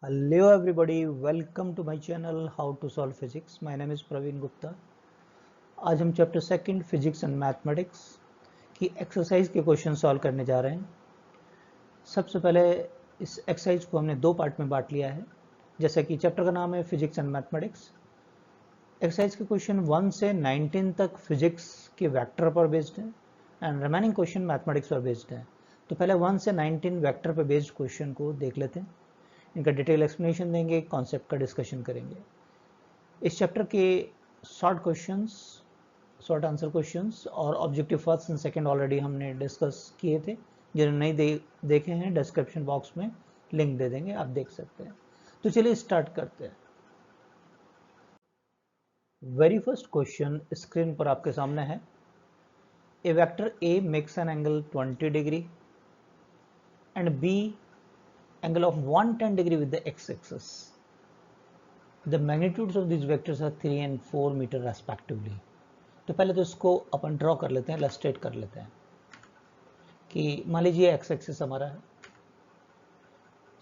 Hello everybody, welcome to my channel How to Solve Physics. My name is Praveen Gupta. आज हम chapter second physics and mathematics की exercise के question solve करने जा रहे हैं। सबसे पहले इस एक्सरसाइज को हमने दो पार्ट में बांट लिया है, जैसा कि चैप्टर का नाम है फिजिक्स एंड मैथमेटिक्स। एक्सरसाइज के क्वेश्चन 1 से 19 तक फिजिक्स के वेक्टर पर बेस्ड है एंड रिमेनिंग क्वेश्चन मैथमेटिक्स पर बेस्ड है। तो पहले 1 से 19 वेक्टर पर बेस्ड क्वेश्चन को देख लेते हैं, इनका डिटेल एक्सप्लेनेशन देंगे, कॉन्सेप्ट का डिस्कशन करेंगे। इस चैप्टर के short questions, short answer questions और objective first and second already हमने डिस्कस किए थे। जिन्होंने नहीं देखे हैं डिस्क्रिप्शन बॉक्स में लिंक दे देंगे, आप देख सकते हैं। तो चलिए स्टार्ट करते हैं। वेरी फर्स्ट क्वेश्चन स्क्रीन पर आपके सामने है। A vector A makes an angle 20 degree and B angle of 110 degree with the x-axis. The magnitudes of these vectors are 3 and 4 meter respectively. तो पहले तो इसको अपन ड्रॉ कर लेते हैं, इलस्ट्रेट कर लेते हैं कि मान लीजिए एक्स एक्सिस हमारा है।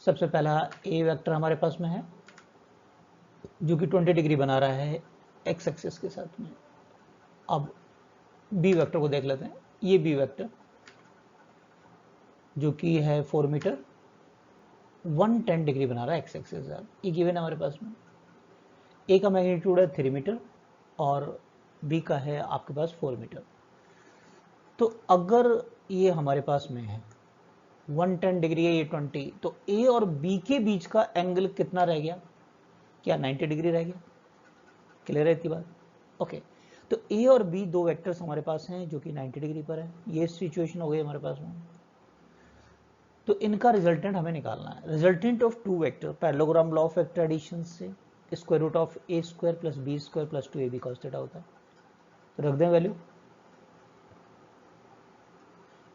सबसे पहला ए वेक्टर हमारे पास में है जो कि 20 डिग्री बना रहा है एक्स एक्सिस के साथ में। अब बी वेक्टर को देख लेते हैं। ये बी वेक्टर जो कि है 4 मीटर 110 डिग्री बना रहा है एक्स एक्सिस के साथ। ये गिवन है हमारे पास में। ए का मैग्नीट्यूड है 3 मीटर और बी का है आपके पास 4 मीटर। तो अगर ये हमारे पास में है 110 डिग्री है, ये 20, तो ए और बी के बीच का एंगल कितना रह गया? क्या 90 डिग्री रह गया? क्लियर है इतनी बात? ओके, तो ए और बी दो वेक्टर्स हमारे पास हैं जो कि 90 डिग्री पर है। ये सिचुएशन हो गई हमारे पास में। तो इनका रिजल्टेंट हमें निकालना है। Resultant of two vector, parallelogram law of vector addition से square root of A square plus B square plus 2ab cos theta होता है। तो रख दें वैल्यू।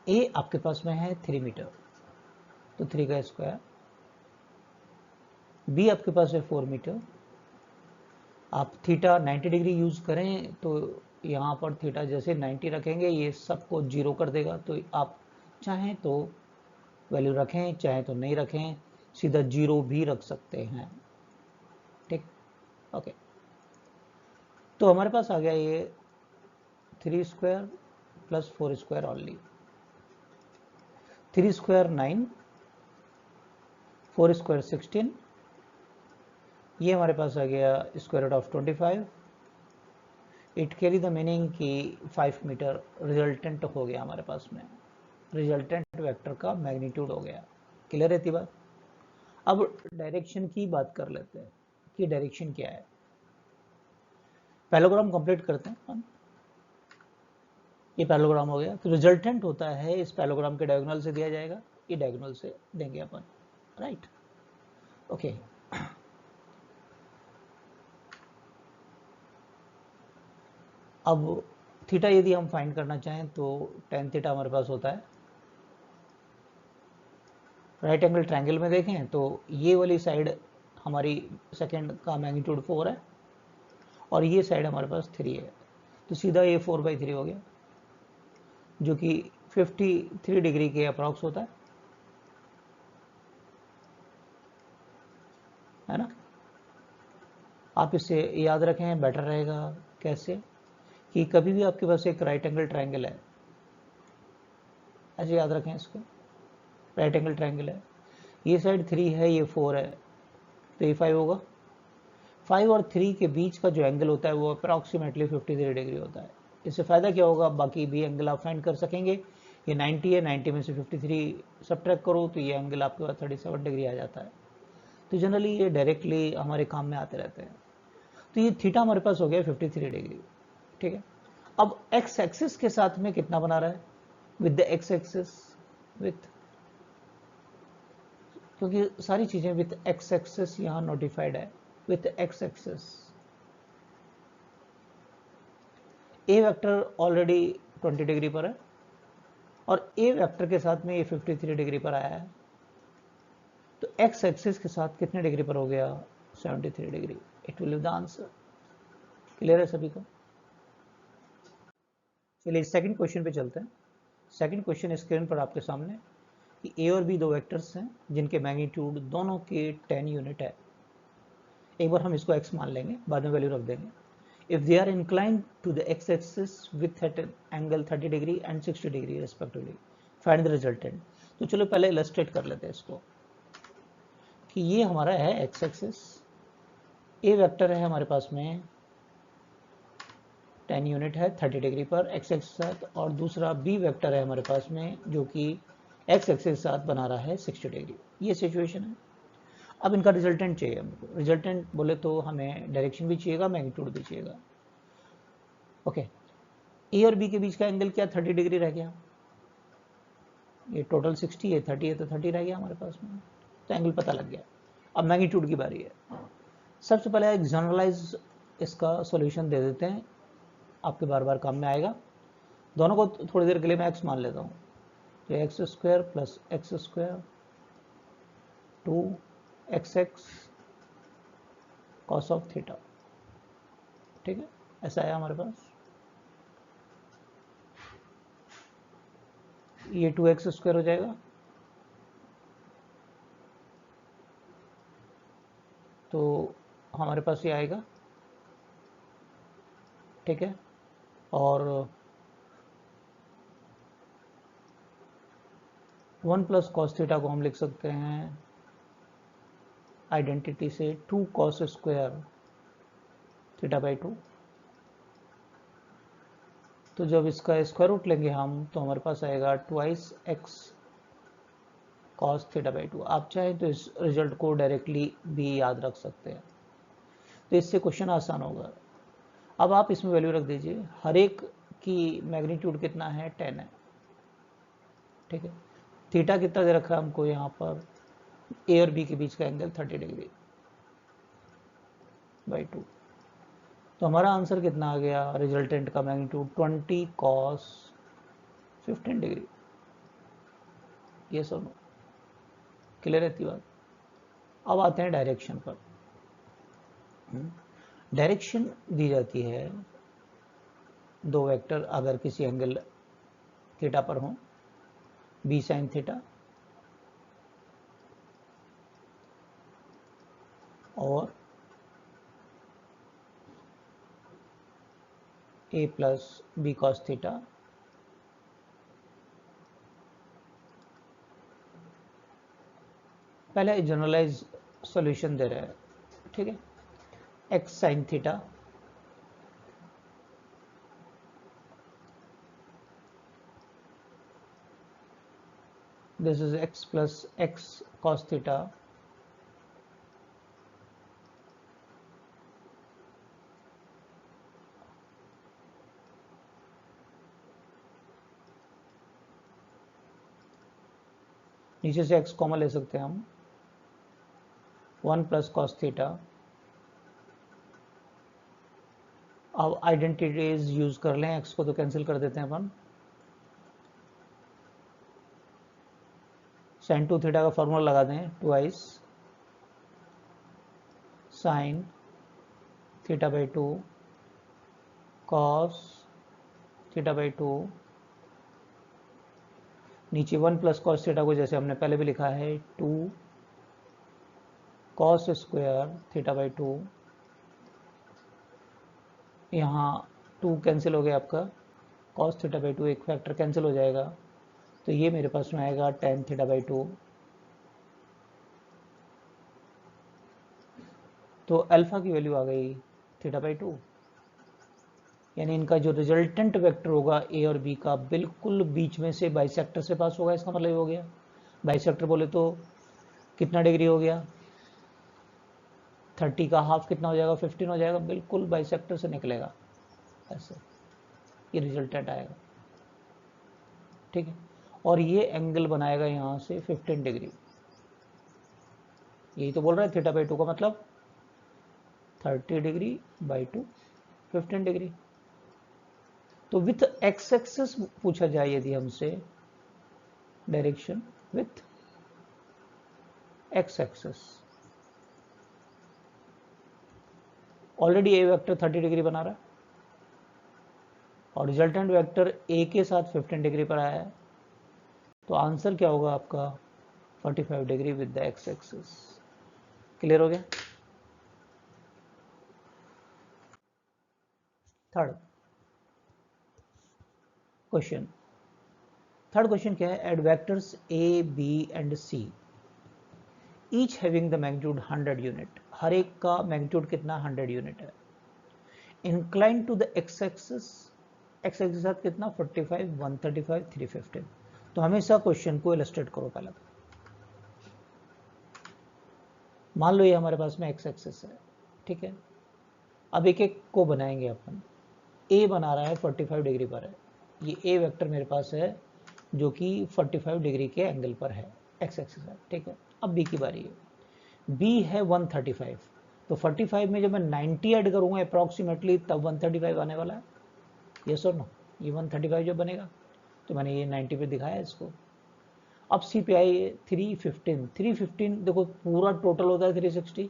ए आपके पास में है 3 मीटर, तो 3 का स्क्वायर। बी आपके पास है 4 मीटर। आप थीटा 90 डिग्री यूज करें तो यहाँ पर थीटा जैसे 90 रखेंगे ये सबको जीरो कर देगा। तो आप चाहें तो वैल्यू रखें, चाहे तो नहीं रखें, सीधा जीरो भी रख सकते हैं। ठीक, ओके। तो हमारे पास आ गया ये 3 square plus 4 square only. 3 square 9, 4 square 16, ये हमारे पास आ गया square root of 25। It carry the meaning कि 5 मीटर रिजल्टेंट हो गया हमारे पास में। रिजल्टेंट वेक्टर का मैग्नीट्यूड हो गया। क्लियर रहती बात? अब डायरेक्शन की बात कर लेते हैं कि डायरेक्शन क्या है। पैरेललोग्राम कंप्लीट करते हैं। ये पैरेललोग्राम हो गया, तो रिजल्टेंट होता है इस पैरेललोग्राम के डायगोनल से दिया जाएगा, ये डायगोनल से देंगे अपन, राइट? ओके, अब थीटा यदि हम फाइंड करना चाहें तो tan थीटा हमारे पास होता है। राइट एंगल ट्रायंगल में देखें तो ये वाली साइड हमारी सेकंड का मैग्नीट्यूड 4 है और ये साइड हमारे पास 3 है। तो सीधा ये 4/3 हो गया जो कि 53 डिग्री के अप्रॉक्स होता है ना? आप इसे याद रखें, बेटर रहेगा। कैसे? कि कभी भी आपके पास एक राइट एंगल ट्रायंगल है, ऐसे याद रखें इसको। राइट एंगल ट्रायंगल है, ये साइड 3 है, ये 4 है, तो ये 5 होगा। 5 और 3 के बीच का जो एंगल होता है वो अप्रॉक्सीमेटली 53 डिग्री होता है। इससे फ़ायदा क्या होगा? बाकी भी एंगल आप फाइंड कर सकेंगे। ये 90 है, 90 में से 53 सब्ट्रैक्ट करो तो ये एंगल आपके पास 37 डिग्री आ जाता है। तो जनरली ये डायरेक्टली हमारे काम में आते रहते हैं। तो ये थीटा हमारे पास हो गया 53 डिग्री। ठीक है, अब एक्स एक्सिस के साथ में कितना बना रहा है? With the X axis, with, क्योंकि सारी चीज़ें विथ एक्स एक्सिस यहाँ नोटिफाइड है। With x axis A vector already 20 degree पर है और ए वेक्टर के साथ में ये 53 डिग्री पर आया है। तो एक्स एक्सिस के साथ कितने डिग्री पर हो गया? 73 degree. It will be the answer. Clear है सभी को? चलिए सेकंड क्वेश्चन पे चलते हैं। सेकंड क्वेश्चन स्क्रीन पर आपके सामने कि ए और बी दो वेक्टर्स हैं जिनके मैग्नीट्यूड दोनों के 10 यूनिट है। एक बार हम इसको x मान लेंगे, बाद में वैल्यू रख देंगे। If they are inclined to the x axis with angle 30 degree and 60 degree respectively, find the resultant. तो चलो पहले इलस्ट्रेट कर लेते हैं इसको कि ये हमारा है x एक्सिस, ए वेक्टर है हमारे पास में 10 यूनिट है 30 डिग्री पर x एक्सिस के साथ, और दूसरा b वेक्टर है हमारे पास में जो कि x एक्सिस के साथ बना रहा है 60 डिग्री। ये सिचुएशन है। अब इनका रिजल्टेंट चाहिए हमको। रिजल्टेंट बोले तो हमें डायरेक्शन भी चाहिएगा, मैग्नीट्यूड भी चाहिएगा। ओके, ए और बी के बीच का एंगल क्या 30 डिग्री रह गया। ये टोटल 60 है, 30 है तो 30 रह गया हमारे पास में, तो एंगल पता लग गया। अब मैग्नीट्यूड की बारी है। सबसे पहले एक जनरलाइज इसका सॉल्यूशन दे देते हैं, आपके बार बार काम में आएगा। दोनों को थोड़ी देर के लिए मैं x मान लेता हूँ। तो x square plus x square 2xx cos of theta, ठीक है, ऐसा है हमारे पास। ये 2x स्क्वायर हो जाएगा, तो हमारे पास ये आएगा, ठीक है। और 1 प्लस कॉस थीटा को हम लिख सकते हैं आइडेंटिटी से 2 कॉस स्क्वायर थीटा बाई 2। तो जब इसका स्क्वायर रूट लेंगे हम तो हमारे पास आएगा 2x कॉस थीटा बाई 2। आप चाहें तो इस रिजल्ट को डायरेक्टली भी याद रख सकते हैं, तो इससे क्वेश्चन आसान होगा। अब आप इसमें वैल्यू रख दीजिए। हर एक की मैग्नीट्यूड कितना है 10 है, ठीक है। थीटा कितना दे रखा है हमको यहाँ पर, ए और बी के बीच का एंगल 30 डिग्री बाई 2। तो हमारा आंसर कितना आ गया, रिजल्टेंट का मैग्नीट्यूड 20 कॉस 15 डिग्री। ये सब क्लियर रहती बात। अब आते हैं डायरेक्शन पर। डायरेक्शन दी जाती है दो वेक्टर अगर किसी एंगल थीटा पर हो, बी साइन थीटा और ए प्लस बी कॉस थीटा। पहले जनरलाइज सॉल्यूशन दे रहे हैं, ठीक है। X sine theta this is x plus x cos theta नीचे से x कॉमन ले सकते हैं हम, 1 प्लस कॉस थीटा। अब आइडेंटिटीज यूज कर लें, x को तो कैंसिल कर देते हैं अपन। साइन 2 थीटा का फॉर्मूला लगा दें, twice sine theta by 2 cos theta by 2। नीचे 1 प्लस कॉस थीटा को जैसे हमने पहले भी लिखा है 2 कॉस स्क्वायर थीटा बाई 2। यहाँ 2 कैंसिल हो गया आपका, कॉस थीटा बाई 2 एक फैक्टर कैंसिल हो जाएगा, तो ये मेरे पास में आएगा tan थीटा बाई 2। तो अल्फा की वैल्यू आ गई थीटा बाई 2, यानी इनका जो रिजल्टेंट वेक्टर होगा ए और बी का बिल्कुल बीच में से बाइसेक्टर से पास होगा। इसका मतलब हो गया बाइसेक्टर बोले तो कितना डिग्री हो गया, 30 का हाफ कितना हो जाएगा, 15 हो जाएगा, बिल्कुल बाइसेक्टर से निकलेगा ऐसे, ये रिजल्टेंट आएगा, ठीक है। और ये एंगल बनाएगा यहाँ से 15 डिग्री। यही तो बोल रहा है थीटा बाई 2 का मतलब 30 डिग्री बाई 2 15 डिग्री। तो विथ एक्स एक्सिस पूछा जाए यदि हमसे direction with x axis, already A vector 30 degree बना रहा है और रिजल्टेंट वेक्टर ए के साथ 15 डिग्री पर आया है, तो आंसर क्या होगा आपका 45 degree with the X axis. Clear हो गया। थर्ड क्वेश्चन क्या है, add vectors A B and C each having the magnitude 100 unit, हर एक का मैग्नीट्यूड कितना 100 यूनिट है। Incline to the X axis, X axis के साथ कितना 45, 135, 315। तो हमेशा क्वेश्चन को इलस्ट्रेट करो पहले तो। मान लो ये हमारे पास में एक्स एक्सिस है, ठीक है। अब एक एक को बनाएंगे अपन। ए बना रहा है 45 डिग्री पर है, ये ए वेक्टर मेरे पास है जो कि 45 डिग्री के एंगल पर है, एक्स एक्सिस है, ठीक है। अब बी की बारी है, बी है 135, तो 45 में जब मैं 90 ऐड करूंगा अप्रॉक्सीमेटली तब 135 आने वाला है, यस और नो। ये 135 जब बनेगा तो मैंने ये 90 पे दिखाया इसको। अब सी पे आई 315, 315 देखो पूरा टोटल होता है 360,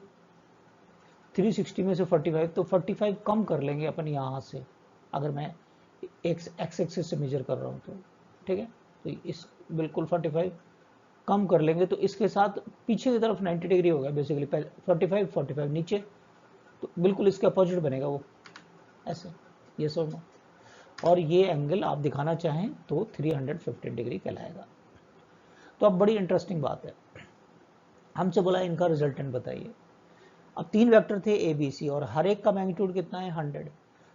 360 में से 45, तो 45 कम कर लेंगे अपन यहाँ से, अगर मैं एक्स एक्सिस से मेजर कर रहा हूँ तो, ठीक है। तो इस बिल्कुल 45 कम कर लेंगे, तो इसके साथ पीछे की तरफ 90 डिग्री हो गया बेसिकली, 45 नीचे, तो बिल्कुल इसके अपोजिट बनेगा वो, ऐसे, ये सब। और ये एंगल आप दिखाना चाहें तो 315 डिग्री कहलाएगा। तो अब बड़ी इंटरेस्टिंग बात है, हमसे बोला इनका रिजल्टेंट बताइए। अब तीन वेक्टर थे ए बी सी और हर एक का मैग्नीट्यूड कितना है 100,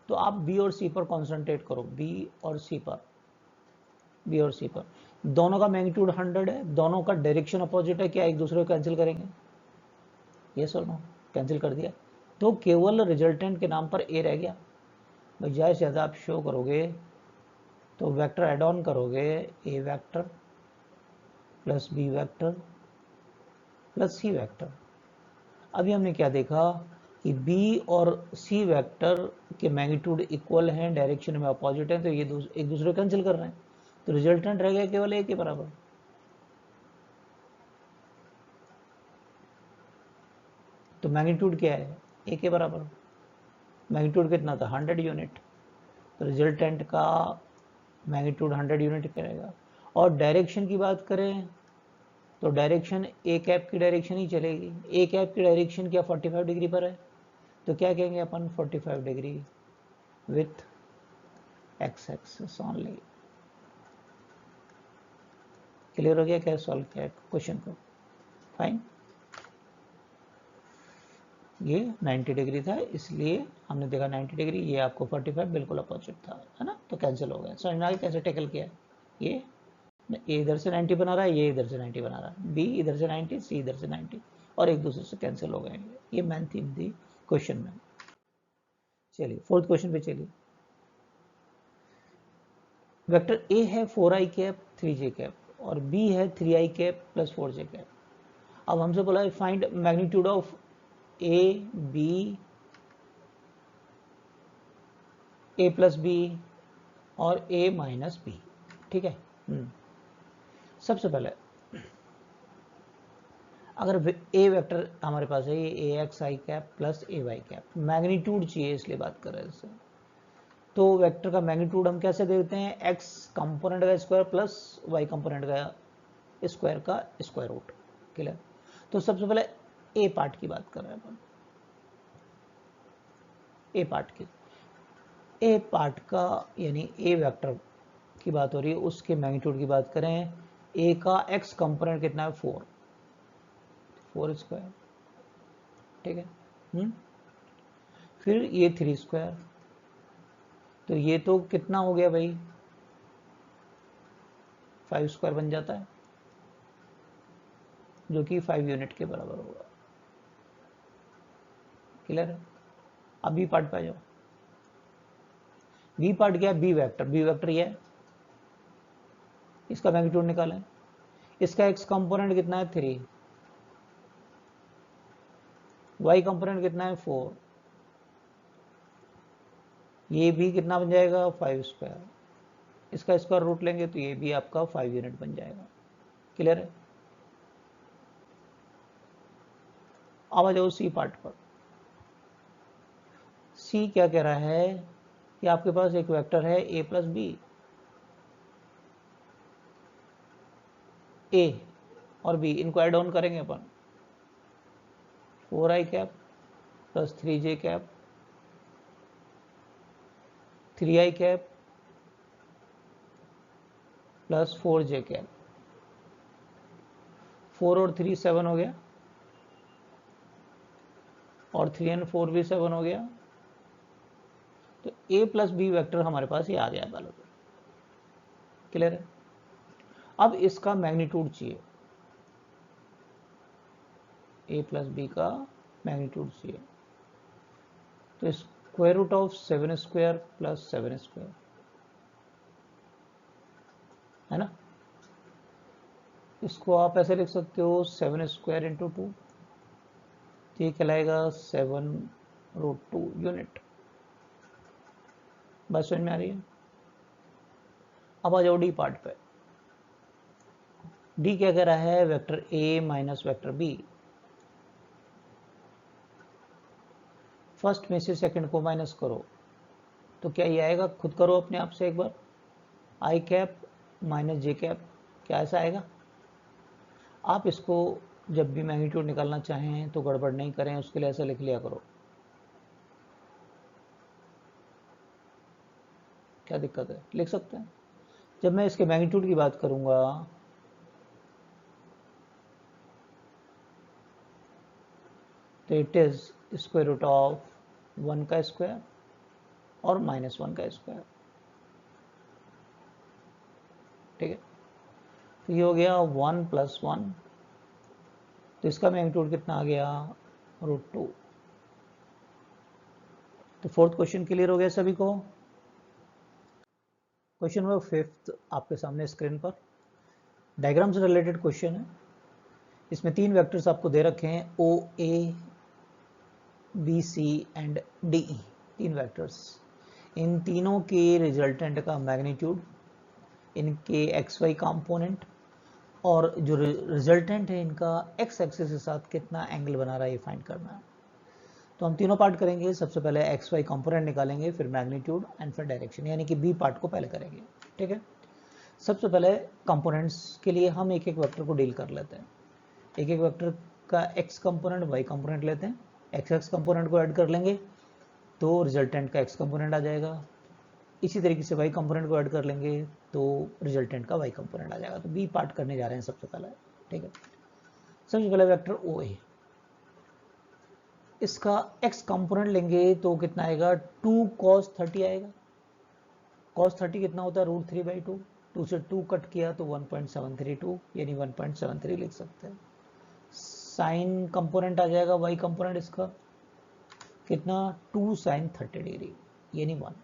तो आप बी और सी पर कॉन्सेंट्रेट करो, बी और सी पर, बी और सी पर। दोनों का मैग्नीट्यूड 100 है, दोनों का डायरेक्शन अपोजिट है, क्या एक दूसरे को कैंसिल करेंगे, यस और नो, कैंसिल कर दिया, तो केवल रिजल्टेंट के नाम पर ए रह गया। भाई ज़्यादा से ज़्यादा आप शो करोगे तो वेक्टर एड ऑन करोगे, A vector plus B vector plus C vector. अभी हमने क्या देखा कि बी और सी वेक्टर के मैग्नीट्यूड इक्वल हैं, डायरेक्शन में अपोजिट हैं, तो ये एक दूसरे को कैंसिल कर रहे हैं, तो रिजल्टेंट रह गया केवल ए के बराबर। तो मैग्नीट्यूड क्या है, ए के बराबर। मैग्नीट्यूड कितना था 100 यूनिट, तो रिजल्टेंट का मैग्नीट्यूड 100 यूनिट करेगा। और डायरेक्शन की बात करें तो डायरेक्शन ए कैप की डायरेक्शन ही चलेगी, ए कैप की डायरेक्शन क्या 45 डिग्री पर है, तो क्या कहेंगे अपन 45 degree with x axis only. Clear हो गया, क्या सॉल्व किया क्वेश्चन को, फाइन। ये 90 डिग्री था इसलिए हमने देखा 90 डिग्री, ये आपको 45 बिल्कुल अपोजिट था, है ना, तो कैंसिल हो गया। समझ में आ गया कैसे टैकल किया। ये ए इधर से 90 बना रहा है, ये इधर से 90 बना रहा है, बी इधर से 90, सी इधर से 90, और एक दूसरे से कैंसिल हो गए। ये मेन थीम थी क्वेश्चन में। चलिए फोर्थ क्वेश्चन पे चलिए। वेक्टर ए है 4i कैप 3j कैप और बी है 3i cap plus 4j cap. अब हमसे बोला है find magnitude of A B, A plus B और ए माइनस बी, ठीक है। सबसे पहले अगर ए वेक्टर हमारे पास है, ये ए एक्स आई कैप प्लस ए वाई कैप, मैग्नीट्यूड चाहिए इसलिए बात कर रहे हैं इससे। तो वेक्टर का मैग्नीट्यूड हम कैसे देखते हैं, एक्स कंपोनेंट का स्क्वायर प्लस वाई कंपोनेंट का स्क्वायर का स्क्वायर रूट। क्लियर। तो सबसे पहले ए पार्ट की बात कर रहे हैं अपन, ए पार्ट की, ए पार्ट का यानी ए वेक्टर की बात हो रही है, उसके मैग्नीट्यूड की बात करें। ए का एक्स कंपोनेंट कितना है 4 स्क्वायर, ठीक है। फिर ये 3 स्क्वायर, तो ये तो कितना हो गया भाई 5 स्क्वायर बन जाता है, जो कि 5 यूनिट के बराबर होगा। क्लियर है। अब बी पार्ट पे आ जाओ। बी पार्ट क्या है, बी वेक्टर, बी वेक्टर ये है, इसका मैग्नीट्यूड निकालें। इसका एक्स कंपोनेंट कितना है 3, वाई कंपोनेंट कितना है 4, ये भी कितना बन जाएगा 5 स्क्वायर, इसका स्क्वायर रूट लेंगे तो ये भी आपका 5 यूनिट बन जाएगा। क्लियर है। अब आ जाओ सी पार्ट पर। सी क्या कह रहा है कि आपके पास एक वेक्टर है ए प्लस बी, ए और बी, इनको ऐड ऑन करेंगे अपन, 4i cap plus 3j cap 3i cap plus 4j cap, 4 और 3 7 हो गया, और 3 and 4 भी 7 हो गया, तो a प्लस बी वैक्टर हमारे पास ये आ गया पहले तो। क्लियर है? अब इसका मैग्नीट्यूड चाहिए, a प्लस बी का मैग्नीट्यूड चाहिए, तो square root of 7 square plus 7 square, है ना। इसको आप ऐसे लिख सकते हो 7 स्क्वायर इंटू 2, तो ये कहलाएगा 7 रूट 2 यूनिट। बात समझ में आ रही है? अब आ जाओ डी पार्ट पे। डी क्या कह रहा है, vector A minus vector B, first में से सेकंड को माइनस करो, तो क्या ये आएगा, खुद करो अपने आप से एक बार, आई कैप माइनस जे कैप, क्या ऐसा आएगा। आप इसको जब भी मैग्नीट्यूड निकालना चाहें तो गड़बड़ नहीं करें, उसके लिए ऐसा लिख लिया करो। क्या दिक्कत है, लिख सकते हैं। जब मैं इसके मैग्नीट्यूड की बात करूंगा तो it is square root of 1 का स्क्वायर और -1 का स्क्वायर, ठीक है। तो ये हो गया 1 + 1, तो इसका मैग्नीट्यूड कितना आ गया, √2। तो फोर्थ क्वेश्चन क्लियर हो गया सभी को। क्वेश्चन नंबर 5 आपके सामने स्क्रीन पर डायग्राम से रिलेटेड क्वेश्चन है। इसमें 3 वेक्टर्स आपको दे रखे हैं, O A B C and D E, 3 vectors. इन तीनों के रिजल्टेंट का मैग्नीट्यूड, इनके एक्स वाई कंपोनेंट, और जो रिजल्टेंट है इनका एक्स एक्सिस के साथ कितना एंगल बना रहा है ये फाइंड करना है। तो हम तीनों पार्ट करेंगे, सबसे पहले एक्स वाई कंपोनेंट निकालेंगे, फिर मैग्नीट्यूड एंड फिर डायरेक्शन, यानी कि बी पार्ट को पहले करेंगे, ठीक है। सबसे पहले कंपोनेंट्स के लिए हम एक एक वेक्टर को डील कर लेते हैं। एक एक वेक्टर का एक्स कंपोनेंट वाई कंपोनेंट लेते हैं, एक्स एक्स कंपोनेंट को ऐड कर लेंगे तो रिजल्टेंट का एक्स कंपोनेंट आ जाएगा। इसी तरीके से वाई कंपोनेंट को ऐड कर लेंगे तो रिजल्टेंट का वाई कंपोनेंट आ जाएगा। तो बी पार्ट करने जा रहे हैं सबसे पहले, ठीक है। सबसे पहले वेक्टर ओ ए, इसका x कंपोनेंट लेंगे तो कितना आएगा, 2 cos 30 आएगा। cos 30 कितना होता है, √3/2, 2 से 2 कट किया तो 1.732, यानी 1.73 लिख सकते हैं। साइन कंपोनेंट आ जाएगा y कंपोनेंट इसका कितना, 2 sin 30 डिग्री, यानी 1।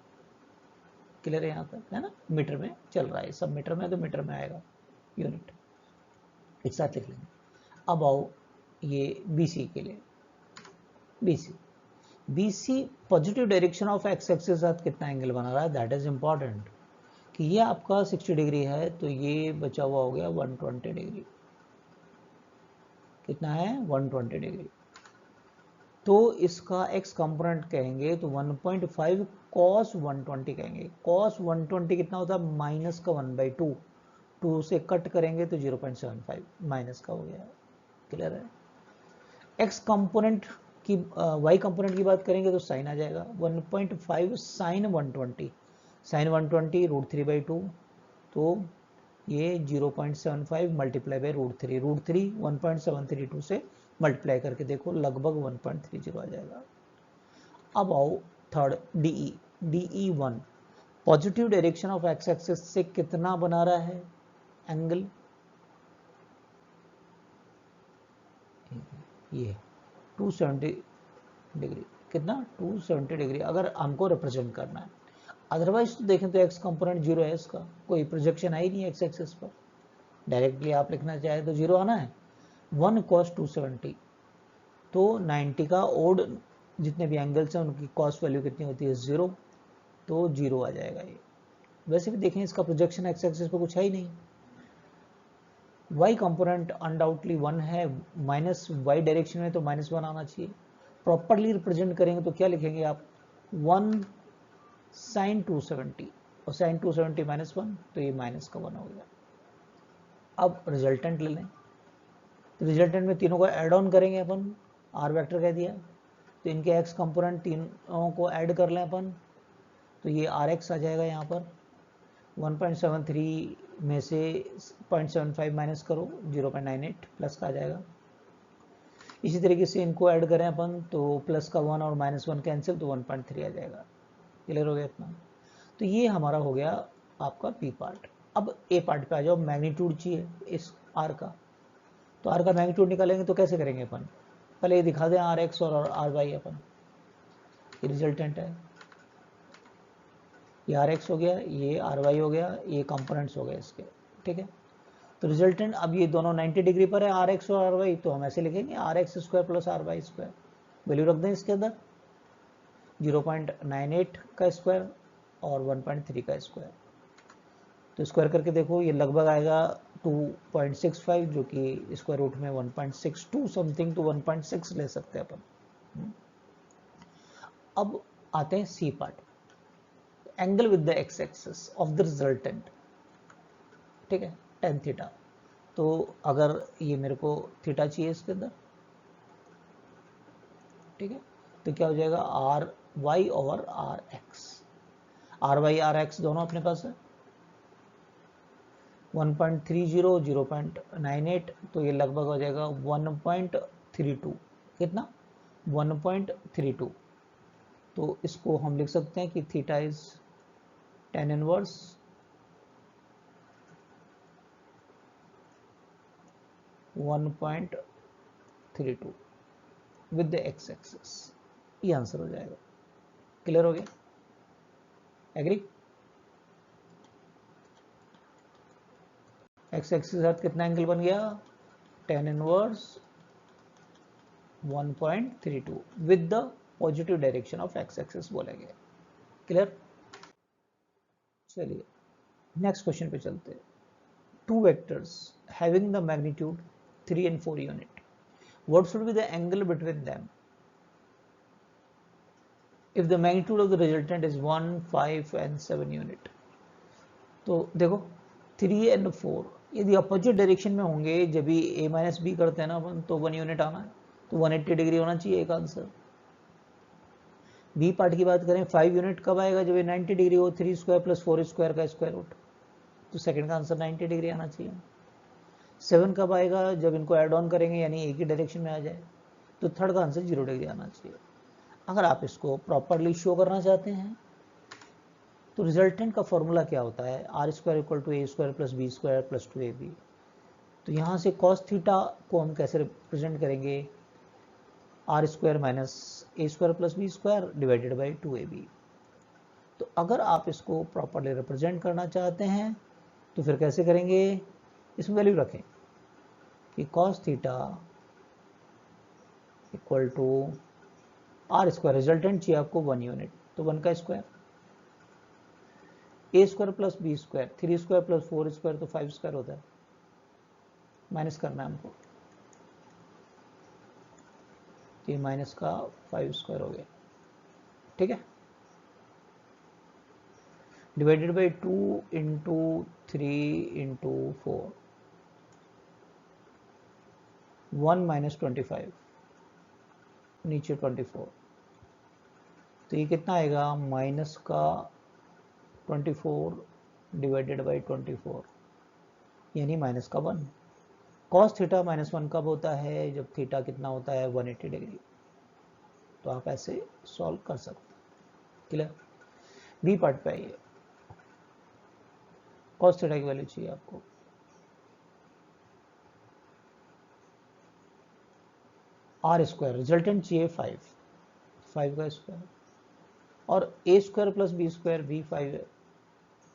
क्लियर है यहाँ तक, है ना। मीटर में चल रहा है, सब मीटर में, तो मीटर में आएगा यूनिट, एक साथ लिख लेंगे। अब आओ ये BC के लिए, BC positive direction of x axis के साथ कितना एंगल बना रहा है, दैट इज इंपॉर्टेंट। कि ये आपका 60 डिग्री है तो ये बचा हुआ हो गया 120 डिग्री। कितना है, 120 डिग्री। तो इसका एक्स कंपोनेंट कहेंगे तो 1.5 cos 120 कहेंगे। cos 120 कितना होता है, माइनस का 1/2, 2 से कट करेंगे तो 0.75 माइनस का हो गया। क्लियर है। एक्स कंपोनेंट की वाई कंपोनेंट की बात करेंगे तो साइन आ जाएगा, 1.5 साइन 120, साइन 120 √3/2, तो ये 0.75 मल्टीप्लाई बाई √3, √3 1.732 से मल्टीप्लाई करके देखो लगभग 1.30 आ जाएगा। अब आओ third DE, DE1 positive direction of x axis से कितना बना रहा है एंगल, ये 270 डिग्री। कितना, 270 डिग्री अगर हमको रिप्रेजेंट करना है। अदरवाइज तो देखें तो एक्स कंपोनेंट 0 है, इसका कोई प्रोजेक्शन आई नहीं है एक्स एक्सिस पर। डायरेक्टली आप लिखना चाहे तो 0 आना है। 1 cos 270, तो 90 का ओड जितने भी एंगल्स हैं उनकी कॉस वैल्यू कितनी होती है, 0, तो 0 आ जाएगा ये। वैसे भी देखें इसका प्रोजेक्शन एक्स एक्सिस पर कुछ है ही नहीं। y कंपोनेंट अनडाउटली 1 है, माइनस y डायरेक्शन में तो -1 आना चाहिए। प्रॉपरली रिप्रेजेंट करेंगे तो क्या लिखेंगे आप, 1 sin 270, और sin 270 -1, तो ये माइनस का 1 हो गया। अब रिजल्टेंट ले लें, तो रिजल्टेंट में तीनों को ऐड ऑन करेंगे अपन, आर वेक्टर कह दिया, तो इनके एक्स कंपोनेंट तीनों को ऐड कर लें अपन, तो ये आर एक्स आ जाएगा यहाँ पर 1.73 में से 0.75 माइनस करो 0.98 प्लस का आ जाएगा। इसी तरीके से इनको ऐड करें अपन तो प्लस का 1 और माइनस 1 कैंसिल तो 1.3 आ जाएगा। क्लियर हो गया इतना? तो ये हमारा हो गया आपका पी पार्ट। अब ए पार्ट पे आ जाओ, मैग्नीट्यूड चाहिए इस आर का, तो आर का मैग्नीट्यूड निकालेंगे तो कैसे करेंगे अपन, पहले ये दिखा दें आर एक्स और आर वाई अपन, ये रिजल्टेंट है, ये आर एक्स हो गया, ये आर वाई हो गया, ये कंपोनेंट्स हो गए इसके, ठीक है। तो रिजल्टेंट अब ये दोनों 90 डिग्री पर है आर एक्स और आर वाई, तो हम ऐसे लिखेंगे R X square plus R Y square, value रख दें इसके अंदर 0.98 का स्क्वायर और 1.3 का स्क्वायर, तो स्क्वायर करके देखो ये लगभग आएगा 2.65 जो कि स्क्वायर रूट में 1.62 समथिंग, तो 1.6 ले सकते हैं अपन। अब आते हैं C part, angle with the X axis of the resultant, ठीक है, tan थीटा। तो अगर ये मेरे को थीटा चाहिए इसके अंदर, ठीक है, तो क्या हो जाएगा आर वाई और R X, R Y R X दोनों अपने पास है, 1.30 0.98, तो ये लगभग हो जाएगा 1.32, कितना 1.32, तो इसको हम लिख सकते हैं कि theta is tan inverse 1.32 with the X axis, ये आंसर हो जाएगा। क्लियर हो गया? एग्री? एक्स एक्सिस के साथ कितना एंगल बन गया, tan inverse 1.32 with the positive direction of x axis बोलेंगे। क्लियर? चलिए नेक्स्ट क्वेश्चन पे चलते हैं। Two vectors having the magnitude 3 and 4 unit, what should be the angle between them if the magnitude of the resultant is 1, 5 and 7 unit? तो देखो 3 and 4 यदि opposite direction में होंगे, जब भी a माइनस बी करते हैं ना अपन, तो 1 यूनिट आना है, तो 180 डिग्री होना चाहिए एक आंसर। बी पार्ट की बात करें 5 यूनिट कब आएगा, जब ये 90 डिग्री हो, 3 स्क्वायर प्लस 4 स्क्वायर का स्क्वायर रूट, तो सेकंड का आंसर 90 डिग्री आना चाहिए। 7 कब आएगा, जब इनको ऐड ऑन करेंगे यानी एक ही डायरेक्शन में आ जाए, तो थर्ड का आंसर 0 डिग्री आना चाहिए। अगर आप इसको प्रॉपरली शो करना चाहते हैं तो रिजल्टेंट का फॉर्मूला क्या होता है, R square equal to A square plus B square plus 2ab। तो यहाँ से कॉस थीटा को हम कैसे रिप्रेजेंट करेंगे, R square minus A square plus B square divided by 2ab। तो अगर आप इसको प्रॉपरली रिप्रेजेंट करना चाहते हैं तो फिर कैसे करेंगे, इसमें वैल्यू रखें कि cos theta equal to R square, resultant चाहिए आपको 1 यूनिट, तो 1 का square, A square plus B square, 3 square plus 4 square तो 5 स्क्वायर होता है, माइनस करना है हमको, तो ये माइनस का 5 स्क्वायर हो गया, ठीक है, divided by 2 into 3 into 4, 1 minus 25 नीचे 24, तो ये कितना आएगा माइनस का 24 डिवाइडेड बाई 24 यानी माइनस का 1। कॉस थीटा माइनस 1 कब होता है, जब थीटा कितना होता है 180 डिग्री। तो आप ऐसे सॉल्व कर सकते हैं। क्लियर? बी पार्ट पे आइए, कॉस थीटा की वैल्यू चाहिए आपको, आर स्क्वायर, रिजल्टेंट चाहिए 5 का स्क्वायर, और ए स्क्वायर प्लस बी स्क्वायर भी 5 है,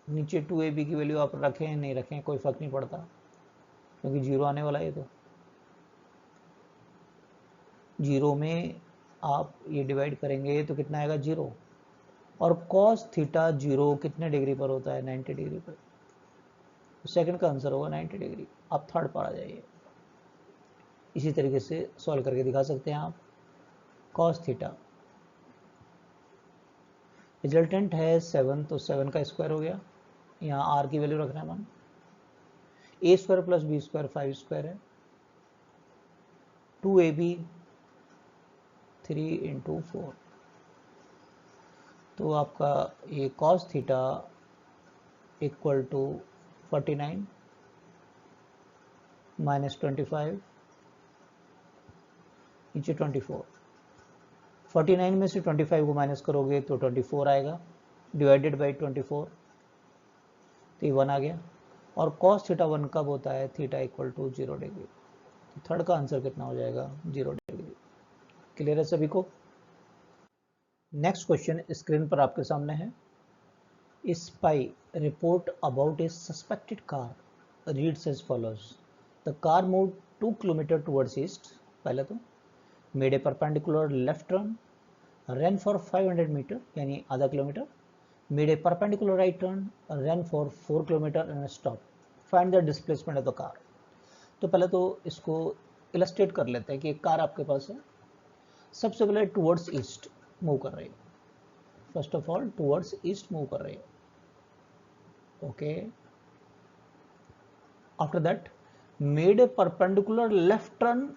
नीचे 2ab की वैल्यू आप रखें नहीं रखें कोई फर्क नहीं पड़ता, क्योंकि 0 आने वाला है, तो 0 में आप ये डिवाइड करेंगे तो कितना आएगा 0, और cos थीटा 0 कितने डिग्री पर होता है 90 डिग्री पर, तो सेकंड का आंसर होगा 90 डिग्री। आप थर्ड पर आ जाइए, इसी तरीके से सॉल्व करके दिखा सकते हैं आप। cos थीटा रिजल्टेंट है 7, तो 7 का स्क्वायर हो गया, यहाँ r की वैल्यू रखना है मन, A square plus B square 5 square है, 2ab 3 इंटू 4, तो आपका ये cos theta equal to 49 minus 25 नीचे 24, 49 में से 25 को माइनस करोगे तो 24 आएगा, डिवाइडेड बाई 24, तो ये 1 आ गया। और cos थीटा 1 कब होता है, थीटा इक्वल टू 0 डिग्री। तो थर्ड का आंसर कितना हो जाएगा, 0 डिग्री। क्लियर है सभी को। नेक्स्ट क्वेश्चन स्क्रीन पर आपके सामने है। Spy report about a suspected car reads as follows, the car move 2 kilometre towards east, पहले तो made a perpendicular left turn, run for 500 metre यानी आधा kilometre, made a perpendicular right turn, run for 4 kilometre and stop, find the displacement of the car. तो पहले तो इसको illustrate कर लेते हैं कि एक कार आपके पास है, सबसे पहले टुवर्ड्स ईस्ट मूव कर रही है, first of all towards east move कर रही है, okay. After that made a perpendicular left turn,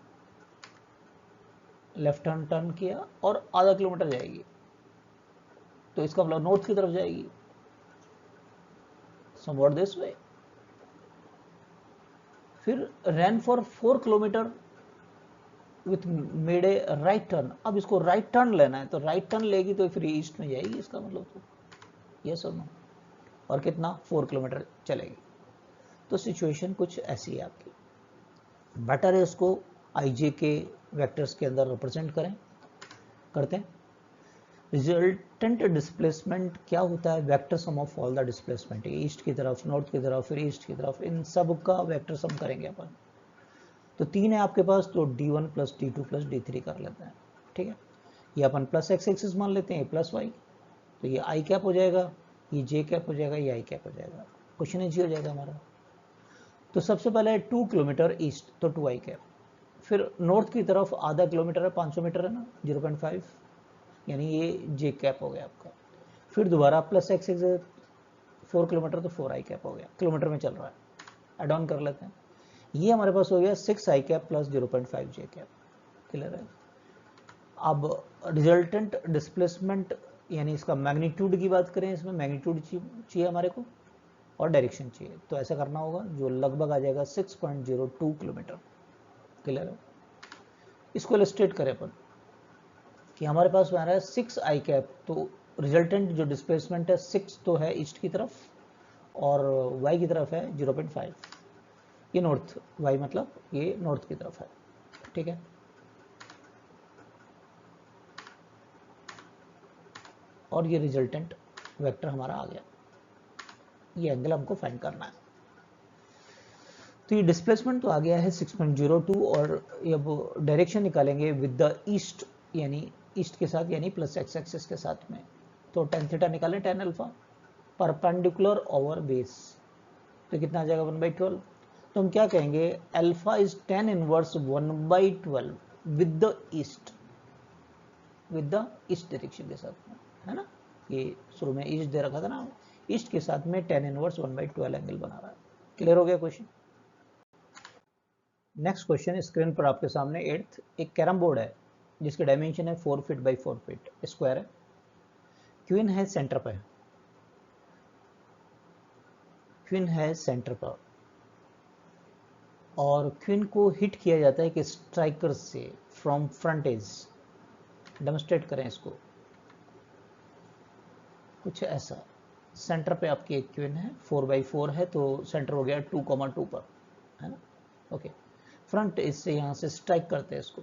left hand turn किया और आधा किलोमीटर जाएगी, तो इसका मतलब नॉर्थ की तरफ जाएगी, समवॉट दिस वे। फिर run for 4 kilometre with made a right turn, अब इसको राइट टर्न लेना है, तो राइट टर्न लेगी तो फिर ईस्ट में जाएगी, इसका मतलब तो यस और नो, और कितना 4 किलोमीटर चलेगी। तो सिचुएशन कुछ ऐसी है आपकी, बेटर है इसको आईजे के वेक्टर्स के अंदर रिप्रेजेंट करते हैं। रिजल्टेंट डिस्प्लेसमेंट क्या होता है, vector sum of all the displacement, east की तरफ, नॉर्थ की तरफ, फिर ईस्ट की तरफ, इन सब का वेक्टर सम करेंगे अपन। तो 3 है आपके पास, तो d1 plus d2 plus d3 कर लेते हैं, ठीक है। ये अपन प्लस एक्स एक्सिस मान लेते हैं, प्लस वाई, तो ये आई कैप हो जाएगा, ये जे कैप हो जाएगा, ये आई कैप हो जाएगा, क्वेश्चन इजी हो जाएगा हमारा। तो सबसे पहले 2 किलोमीटर ईस्ट, तो 2 आई कैप, फिर नॉर्थ की तरफ आधा किलोमीटर है, 500 मीटर है ना, 0.5 यानी ये जे कैप हो गया आपका। फिर दोबारा प्लस एक्स एक्सिस 4 किलोमीटर, तो 4 आई कैप हो गया, किलोमीटर में चल रहा है, एड ऑन कर लेते हैं। ये हमारे पास हो गया 6 आई कैप प्लस 0.5 जे कैप, क्लियर है। अब रिजल्टेंट डिस्प्लेसमेंट यानी इसका मैग्नीट्यूड की बात करें, इसमें मैग्नीट्यूड चाहिए हमारे को और डायरेक्शन चाहिए, तो ऐसा करना होगा जो लगभग आ जाएगा 6.02 किलोमीटर, क्लियर है। इसको इलस्ट्रेट करें अपन कि हमारे पास आ रहा है 6 आई कैप, तो रिजल्टेंट जो डिस्प्लेसमेंट है 6 तो है ईस्ट की तरफ और वाई की तरफ है 0.5, ये नॉर्थ, वाई मतलब ये नॉर्थ की तरफ है, ठीक है। और ये रिजल्टेंट वेक्टर हमारा आ गया, ये एंगल हमको फाइंड करना है। तो ये डिस्प्लेसमेंट तो आ गया है 6.02, और अब डायरेक्शन निकालेंगे विद द ईस्ट, यानी ईस्ट के साथ, यानी प्लस एक्स एक्सिस के साथ में। तो tan थीटा निकालें, tan alpha perpendicular over base, तो कितना आ जाएगा 1/12। तो हम क्या कहेंगे, alpha is tan inverse 1/12 with the east, with the east direction के साथ में, है ना। ये शुरू में ईस्ट दे रखा था ना, ईस्ट के साथ में tan इनवर्स 1/12 एंगल बना रहा है। क्लियर हो गया क्वेश्चन। नेक्स्ट क्वेश्चन स्क्रीन पर आपके सामने 8th, एक कैरम बोर्ड है जिसके डायमेंशन है 4 फीट बाई 4 फीट, स्क्वायर है, क्वीन है सेंटर पर, क्वीन है सेंटर पर, और क्वीन को हिट किया जाता है कि स्ट्राइकर से फ्रॉम फ्रंट एज। डेमोन्स्ट्रेट करें इसको, कुछ ऐसा। सेंटर पे आपकी एक क्वीन है, 4/4 है, तो सेंटर हो गया 2,2 पर, है ना, ओके। फ्रंट एज से यहां से स्ट्राइक करते हैं इसको,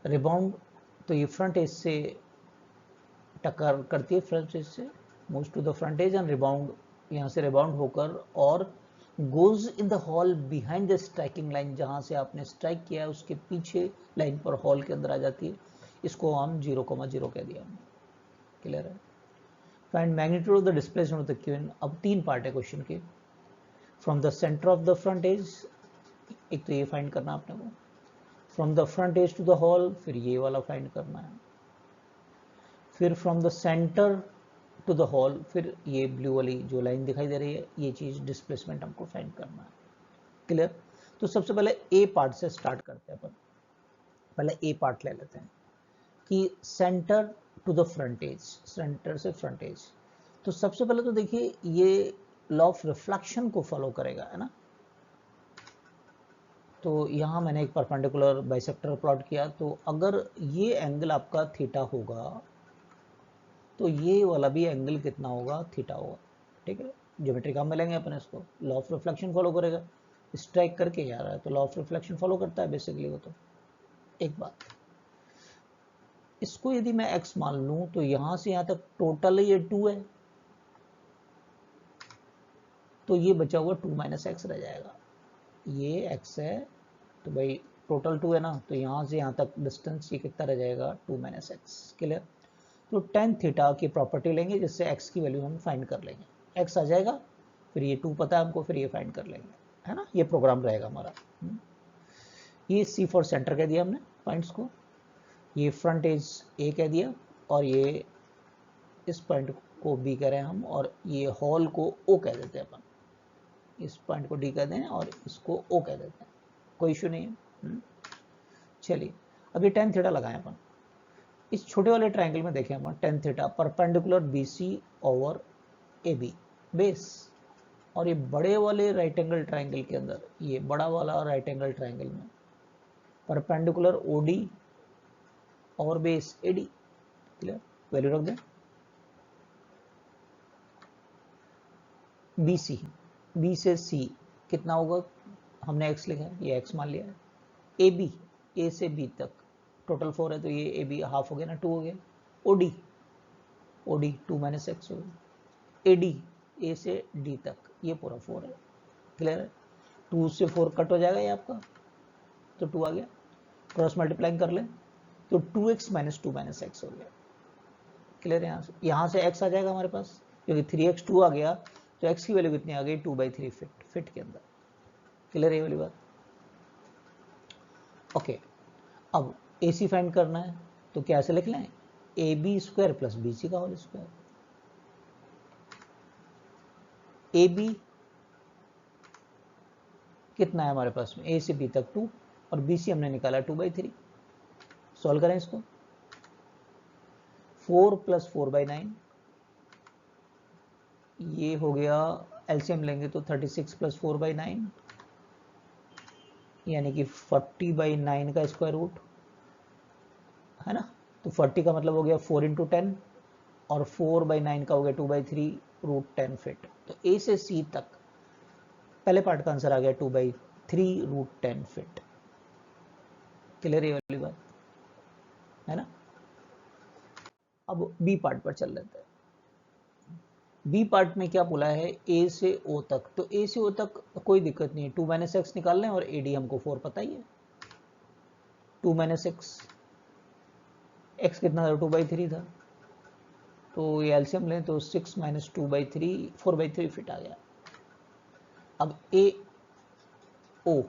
रिबाउंड, तो ये फ्रंट एज से टक्कर करती है, फ्रंट एज से moves to the front edge and rebound, यहाँ से रिबाउंड होकर और goes in the hole behind the striking line, जहाँ से आपने स्ट्राइक किया है उसके पीछे लाइन पर हॉल के अंदर आ जाती है, इसको हम 0,0 कह दिया हमने, क्लियर है। Find magnitude of the displacement of the queen. अब 3 पार्ट है क्वेश्चन के, from the centre of the front edge, एक तो ये फाइंड करना आपने को, from the front edge to the hole, फिर ये वाला फाइंड करना है, फिर from the centre to the hole, फिर ये ब्लू वाली जो लाइन दिखाई दे रही है ये चीज डिस्प्लेसमेंट हमको फाइंड करना है। क्लियर? तो सबसे पहले ए पार्ट से स्टार्ट करते हैं अपन। पहले ए पार्ट ले लेते हैं कि सेंटर टू द फ्रंटेज, सेंटर से फ्रंटेज। तो सबसे पहले तो देखिए ये लॉ ऑफ रिफ्लेक्शन को फॉलो करेगा, है ना। तो यहाँ मैंने एक परपेंडिकुलर बाइसेक्टर प्लॉट किया, तो अगर ये एंगल आपका थीटा होगा तो ये वाला भी एंगल कितना होगा, थीटा होगा। ठीक है, ज्योमेट्री काम में लेंगे अपन इसको। लॉ ऑफ रिफ्लेक्शन फॉलो करेगा, स्ट्राइक करके जा रहा है तो लॉ ऑफ रिफ्लेक्शन फॉलो करता है बेसिकली वो। तो एक बात, इसको यदि मैं x मान लूं तो यहां से यहां तक टोटल ये 2 है, तो ये बचा हुआ 2 माइनस एक्स रह जाएगा। ये x है तो भाई टोटल 2 है ना, तो यहां से यहां तक डिस्टेंस ये कितना रह जाएगा, 2 माइनस एक्स। क्लियर? तो टेन थीटा की प्रॉपर्टी लेंगे जिससे x की वैल्यू हम फाइंड कर लेंगे। x आ जाएगा, फिर ये 2 पता है हमको, फिर ये फाइंड कर लेंगे, है ना। ये प्रोग्राम रहेगा हमारा। ये C फॉर सेंटर कह दिया हमने पॉइंट्स को, ये फ्रंट एज A कह दिया, और ये इस पॉइंट को B कह रहे हैं हम, और ये हॉल को O कह देते हैं अपन। इस पॉइंट को D कह दें और इसको O कह देते हैं, कोई इशू नहीं है। चलिए अब ये टेन थीटा लगाएं अपन। इस छोटे वाले ट्रायंगल में देखें अपन, tan theta perpendicular BC over AB base, और ये बड़े वाले राइट एंगल ट्रायंगल के अंदर, ये बड़ा वाला राइट एंगल ट्रायंगल में परपेंडिकुलर OD और बेस AD। क्लियर? वैल्यू रख दें। BC, B से C कितना होगा, हमने x लिखा है, ये x मान लिया है। AB, A से B तक टोटल 4 है, तो ये AB हाफ हो गया ना, 2 हो गया। OD 2 माइनस एक्स हो गया। AD, A से D तक ये पूरा 4 है। क्लियर है? 2 से 4 कट हो जाएगा ये आपका, तो 2 आ गया। क्रॉस मल्टीप्लाइंग कर लें तो 2x माइनस 2 माइनस एक्स हो गया। क्लियर है? यहाँ से x आ जाएगा हमारे पास, क्योंकि 3x 2 आ गया, तो x की वैल्यू कितनी आ गई, 2/3 फिट के अंदर। क्लियर है ये वाली बात? ओके, अब AC फाइंड करना है तो क्या ऐसे लिख लें, AB स्क्वायर प्लस BC का होल स्क्वायर। AB कितना है हमारे पास में, A से B तक 2, और BC हमने निकाला 2/3। सॉल्व करें इसको, 4 प्लस 4/9, ये हो गया, एलसीएम लेंगे तो 36 प्लस 4/9 यानी कि 40/9 का स्क्वायर रूट, है ना। तो 40 का मतलब हो गया 4 इंटू 10, और 4/9 का हो गया 2/3 रूट 10 फिट। तो A से C तक पहले पार्ट का आंसर आ गया 2/3 रूट 10 फिट। क्लियर ये वाली बात, है ना। अब B पार्ट पर चल लेते हैं। बी पार्ट में क्या बोला है, A से O तक, तो A से O तक कोई दिक्कत नहीं है, 2 माइनस एक्स निकाल लें, और AD हमको 4 पता ही है। 2 माइनस एक्स, एक्स कितना था, 2/3 था, तो ये एलसीएम लें तो 6 माइनस 2/3 4/3 फिट आ गया। अब AO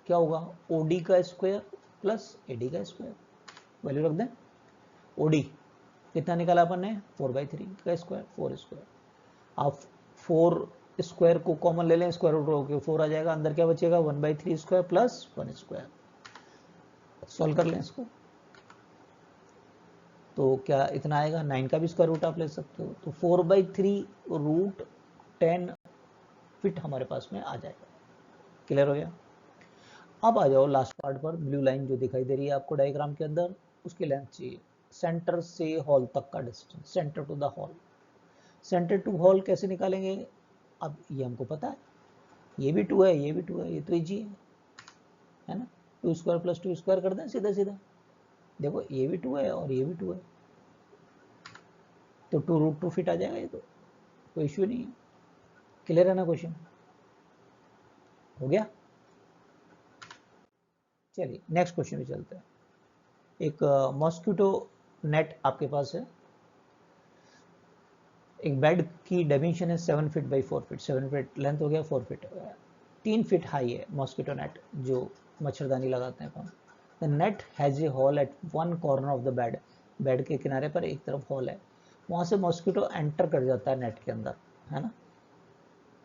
क्या होगा, OD का स्क्वायर प्लस AD का स्क्वायर, वैल्यू रख दें। OD कितना निकाला अपन ने, 4/3 का स्क्वायर, 4 स्क्वायर। आप 4 स्क्वायर को कॉमन ले लें, स्क्वायर रूट होकर 4 आ जाएगा, अंदर क्या बचेगा, 1/3 स्क्वायर प्लस 1 स्क्वायर। सॉल्व कर लें इसको, तो क्या इतना आएगा, 9 का भी स्क्वायर रूट आप ले सकते हो, तो 4/3 रूट 10 फिट हमारे पास में आ जाएगा। क्लियर हो गया? अब आ जाओ लास्ट पार्ट पर, ब्लू लाइन जो दिखाई दे रही है आपको डायग्राम के अंदर, उसकी लेंथ चाहिए, सेंटर से हॉल तक का distance, centre to the hole. Centre to hole कैसे निकालेंगे, अब ये हमको पता है, ये भी 2 है, ये भी 2 है, ये तो इजी है ना। 2 स्क्वायर प्लस 2 स्क्वायर कर दें सीधा सीधा, देखो ये भी 2 है और ये भी 2 है, तो 2 रूट 2 फिट आ जाएगा, ये तो कोई इश्यू नहीं है। क्लियर है ना क्वेश्चन, हो गया। चलिए नेक्स्ट क्वेश्चन में चलते हैं। एक मॉस्किटो नेट आपके पास है, एक बेड की डायमेंशन है 7 feet by 4 feet, 7 feet length हो गया, 4 फीट हो गया, 3 फीट हाई है मॉस्किटो नेट जो मच्छरदानी लगाते हैं अपन। The net has a hole at one corner of the bed, bed के किनारे पर एक तरफ हॉल है, वहां से मॉस्किटो एंटर कर जाता है नेट के अंदर, है ना।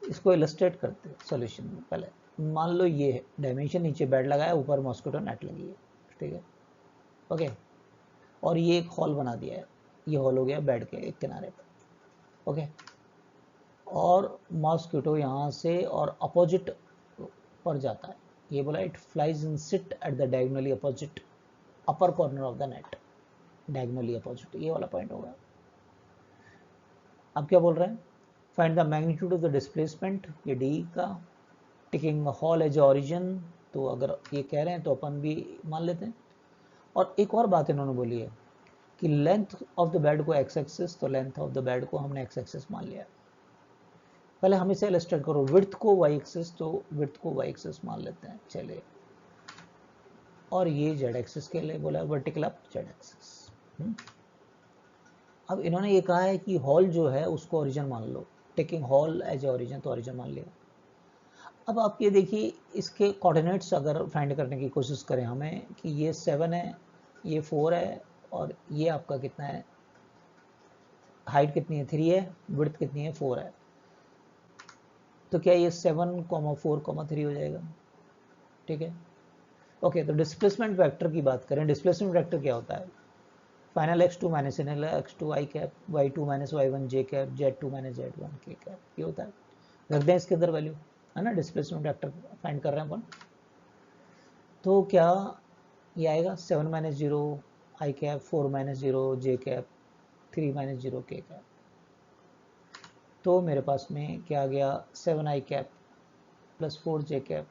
इसको इलस्ट्रेट करते हैं सॉल्यूशन में। पहले मान लो ये है डायमेंशन, नीचे बेड लगाया, ऊपर मॉस्किटो नेट लगी है, ठीक है, ओके। और ये एक हॉल बना दिया है, ये हॉल हो गया बेड के एक किनारे पर, ओके। और मॉस्किटो यहाँ से और अपोजिट पर जाता है, ये बोला it flies in sit at the diagonally opposite upper corner of the net, diagonally opposite, ये वाला पॉइंट होगा। अब क्या बोल रहे हैं, find the magnitude of the displacement, ये डी का, टेकिंग हॉल एज ऑरिजिन, तो अगर ये कह रहे हैं तो अपन भी मान लेते हैं। और एक और बात इन्होंने बोली है कि लेंथ ऑफ द बेड को एक्स एक्सिस, तो लेंथ ऑफ द बेड को हमने एक्स एक्सिस मान लिया। पहले हम इसे इलस्ट्रेट करो, विड्थ को वाई एक्सिस, तो विड्थ को वाई एक्सिस मान लेते हैं, चलिए। और ये जेड एक्सिस के लिए बोला, वर्टिकल अप जेड एक्सिस। अब इन्होंने ये कहा है कि हॉल जो है उसको ओरिजिन मान लो, टेकिंग हॉल एज ओरिजिन, तो ओरिजिन मान लिया। अब आप ये देखिए, इसके कोऑर्डिनेट्स अगर फाइंड करने की कोशिश करें हमें, कि ये 7 है, ये 4 है, और ये आपका कितना है, हाइट कितनी है 3 है, विड्थ कितनी है 4 है, तो क्या ये 7, 4, 3 हो जाएगा, ठीक है, ओके। तो डिस्प्लेसमेंट वेक्टर की बात करें, डिस्प्लेसमेंट वेक्टर क्या होता है, final x2 minus inner x2 i cap, y2 minus y1 j cap, z2 minus z1 k cap, ये होता है। रख दें इसके अंदर वैल्यू, है ना, डिस्प्लेसमेंट वेक्टर फाइंड कर रहे हैं अपन, तो क्या ये आएगा 7 माइनस 0 आई कैप, 4 माइनस 0 जे कैप, 3 माइनस 0 के कैप। तो मेरे पास में क्या आ गया, 7 आई कैप प्लस 4 जे कैप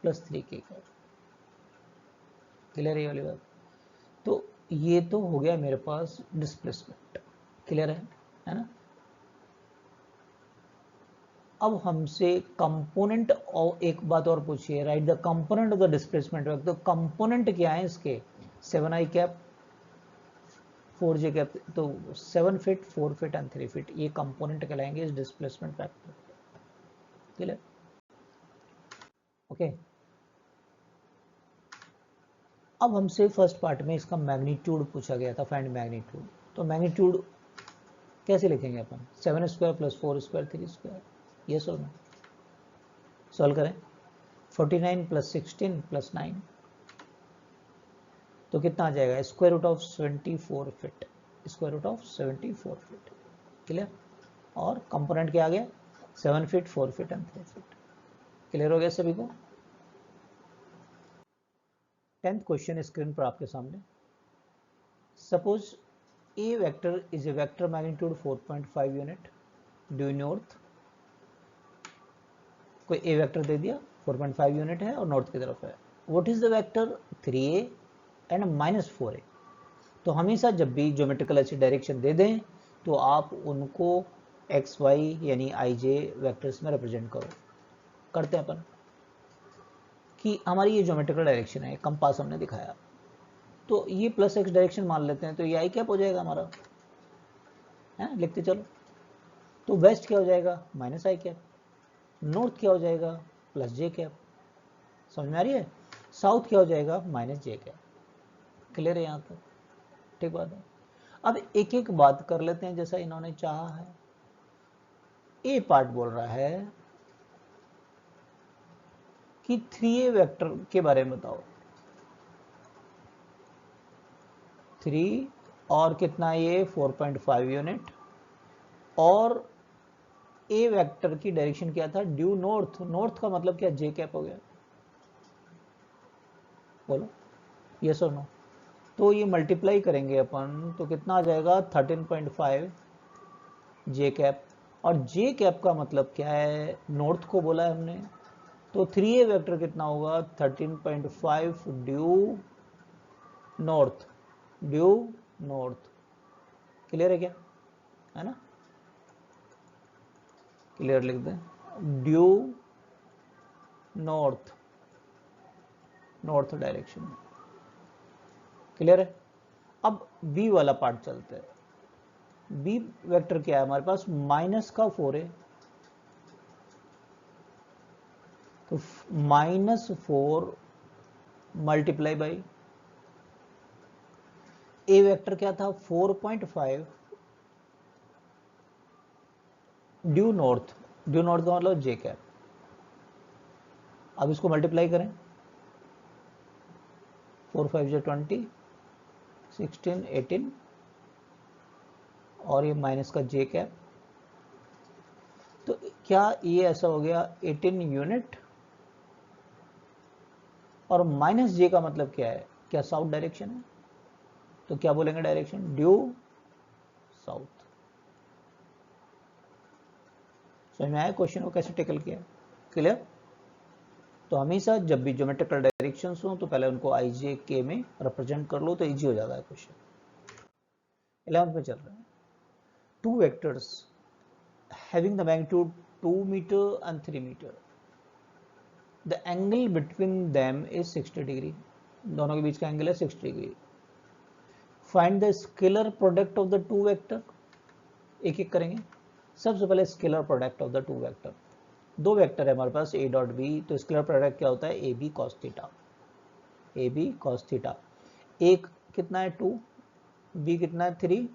प्लस 3 के कैप। क्लियर है ये वाली बात। तो ये तो हो गया मेरे पास डिस्प्लेसमेंट, क्लियर है ना। अब हमसे कंपोनेंट, और एक बात और पूछिए, right the component of the displacement vector. तो कंपोनेंट क्या है इसके, 7 आई कैप 4 जे कैप, तो 7 फीट 4 फीट एंड 3 फीट, ये कंपोनेंट कहलाएंगे इस डिस्प्लेसमेंट वेक्टर, क्लियर, ओके। अब हमसे फर्स्ट पार्ट में इसका मैग्नीट्यूड पूछा गया था, फाइंड मैग्नीट्यूड। तो मैग्नीट्यूड कैसे लिखेंगे अपन, 7 स्क्वायर प्लस 4 स्क्वायर 3 स्क्वायर, ये सॉल्व सॉल्व करें, 49 प्लस 16 प्लस 9, तो कितना आ जाएगा, square root of 74 feet, square root of 74 feet, clear. और कंपोनेंट क्या आ गया, 7 feet 4 feet and 3 feet, clear हो गया सभी को। 10th क्वेश्चन स्क्रीन पर आपके सामने, suppose A vector is a vector magnitude 4.5 unit due north, कोई ए वेक्टर दे दिया 4.5 यूनिट है और नॉर्थ की तरफ है। What is the vector 3a and -4a। तो हमेशा जब भी ज्योमेट्रिकल ऐसी डायरेक्शन दे दें तो आप उनको एक्स वाई यानी आई जे वैक्टर्स में रिप्रेजेंट करो। करते हैं अपन कि हमारी ये ज्योमेट्रिकल डायरेक्शन है, कंपास हमने दिखाया, तो ये प्लस एक्स डायरेक्शन मान लेते हैं, तो ये आई कैप हो जाएगा हमारा, है, लिखते चलो। तो वेस्ट क्या हो जाएगा, माइनस आई कैप, नॉर्थ क्या हो जाएगा, प्लस जे कैप, समझ में आ रही है, साउथ क्या हो जाएगा, माइनस जे कैप, क्लियर है यहाँ तक, ठीक बात है। अब एक एक बात कर लेते हैं जैसा इन्होंने चाहा है। ए पार्ट बोल रहा है कि 3a वेक्टर के बारे में बताओ, 3 और कितना ये 4.5 यूनिट, और ए वेक्टर की डायरेक्शन क्या था, ड्यू नॉर्थ, नॉर्थ का मतलब क्या, जे कैप हो गया, बोलो यस और नो। तो ये मल्टीप्लाई करेंगे अपन तो कितना आ जाएगा 13.5 जे कैप, और जे कैप का मतलब क्या है, नॉर्थ को बोला है हमने, तो 3a वेक्टर कितना होगा 13.5 due north, due north, clear है क्या, है ना, क्लियर लिख दें, ड्यू नॉर्थ, नॉर्थ डायरेक्शन में, क्लियर है। अब बी वाला पार्ट चलते हैं। बी वेक्टर क्या है हमारे पास, -4 है, तो -4 मल्टीप्लाई बाई, ए वेक्टर क्या था 4.5 ड्यू नॉर्थ का मतलब जे कैप। अब इसको मल्टीप्लाई करें, 4 5 जो 20, 16 18 और ये माइनस का जे कैप, तो क्या ये ऐसा हो गया 18 यूनिट, और माइनस जे का मतलब क्या है, क्या साउथ डायरेक्शन है, तो क्या बोलेंगे डायरेक्शन, ड्यू साउथ। समझ में आया क्वेश्चन को कैसे टेकल किया, क्लियर। तो हमेशा जब भी ज्योमेट्रिकल डायरेक्शंस हो तो पहले उनको आई जे के में रिप्रेजेंट कर लो तो इजी हो जाता है क्वेश्चन। 11th में चल रहे हैं, two vectors having the magnitude 2 meter and 3 meter, the angle between them is 60 degree, दोनों के बीच का एंगल है 60 degree. Find the scalar product of the two vector, एक एक करेंगे। सबसे पहले scalar product of the two vector, दो वेक्टर है हमारे पास a डॉट बी, तो स्केलर प्रोडक्ट क्या होता है, A B cos theta, A B cos theta. एक कितना है 2, बी कितना है 3,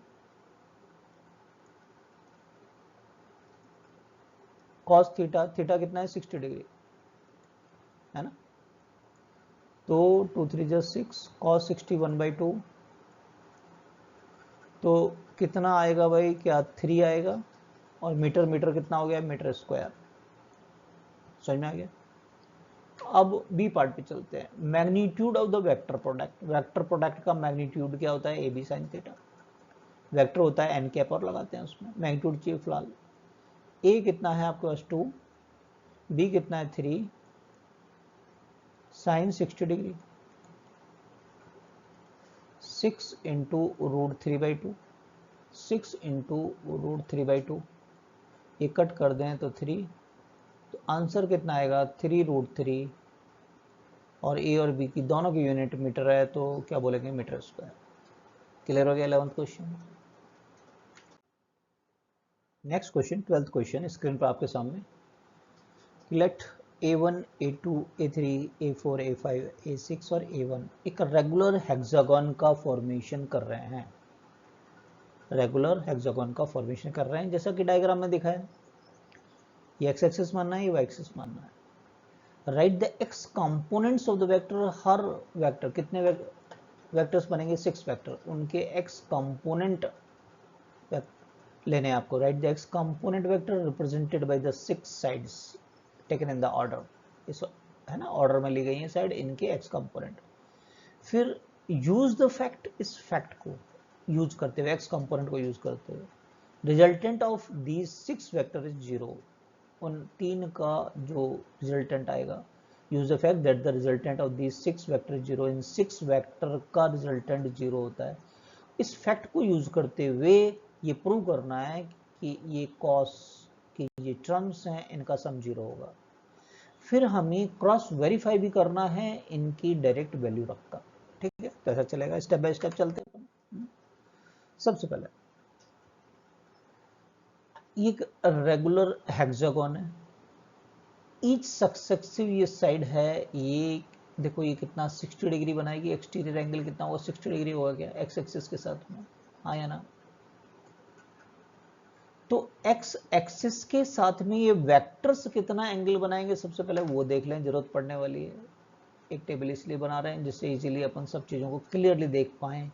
कॉस थीटा, थीटा कितना है 60 डिग्री, है ना। तो 2 3 जो 6, कॉस 60 1/2, तो कितना आएगा भाई, क्या 3 आएगा, और मीटर मीटर कितना हो गया, मीटर स्क्वायर। समझ में आ गया। अब बी पार्ट पे चलते हैं, magnitude of the vector product, vector product का मैग्नीट्यूड क्या होता है, A B sine theta. Vector होता है एन कैप और लगाते हैं उसमें, मैग्नीट्यूड चाहिए फिलहाल। ए कितना है आपके पास 2, बी कितना है 3, sine 60 degree, 6 into root 3/2, 6 into root 3/2, ये कट कर दें तो 3, तो आंसर कितना आएगा 3√3, और ए और बी की दोनों की यूनिट मीटर है, तो क्या बोलेंगे, मीटर स्क्वायर। क्लियर हो गया 11th question. Next question 12th question screen पर आपके सामने। Late A1 A2 A3 A4 A5 A6 और A1 एक रेगुलर हेक्सागन का फॉर्मेशन कर रहे हैं, रेगुलर हेक्सागन का फॉर्मेशन कर रहे हैं, जैसा कि डायग्राम में दिखा है। ये एक्स एक्सिस मानना है, ये वाई एक्सिस मानना है। Right the x components of the vector, her vector कितने वेक्टर्स बनेंगे, 6 वेक्टर, उनके एक्स कंपोनेंट लेने आपको। Right the x component vector represented by the 6 sides taken in the order, इस है ना, ऑर्डर में ली गई है साइड, इनके एक्स कंपोनेंट। फिर यूज द फैक्ट, इस फैक्ट को यूज करते हुए, एक्स कंपोनेंट को यूज करते हुए, resultant of these 6 vector is 0, उन 3 का जो रिजल्टेंट आएगा, use the fact that the resultant of these 6 vector is 0, in 6 vector का रिजल्टेंट 0 होता है। इस फैक्ट को यूज करते हुए ये प्रूव करना है कि ये कॉस की ये टर्म्स हैं, इनका सम 0 होगा। फिर हमें क्रॉस वेरीफाई भी करना है इनकी डायरेक्ट वैल्यू रखकर, ठीक है। तो ऐसा चलेगा, स्टेप बाय स्टेप चलते हैं। सबसे पहले एक रेगुलर हेक्सागन है, ईच सक्सेसिव ये साइड है, ये देखो ये कितना 60 डिग्री बनाएगी, एक्सटीरियर एंगल कितना होगा 60 डिग्री होगा क्या, एक्स एक्सिस के साथ में, हाँ या ना। तो एक्स एक्सिस के साथ में ये वेक्टर्स कितना एंगल बनाएंगे, सबसे पहले वो देख लें, जरूरत पड़ने वाली है। एक टेबल इसलिए बना रहे हैं जिससे इजीली अपन सब चीज़ों को क्लियरली देख पाएं।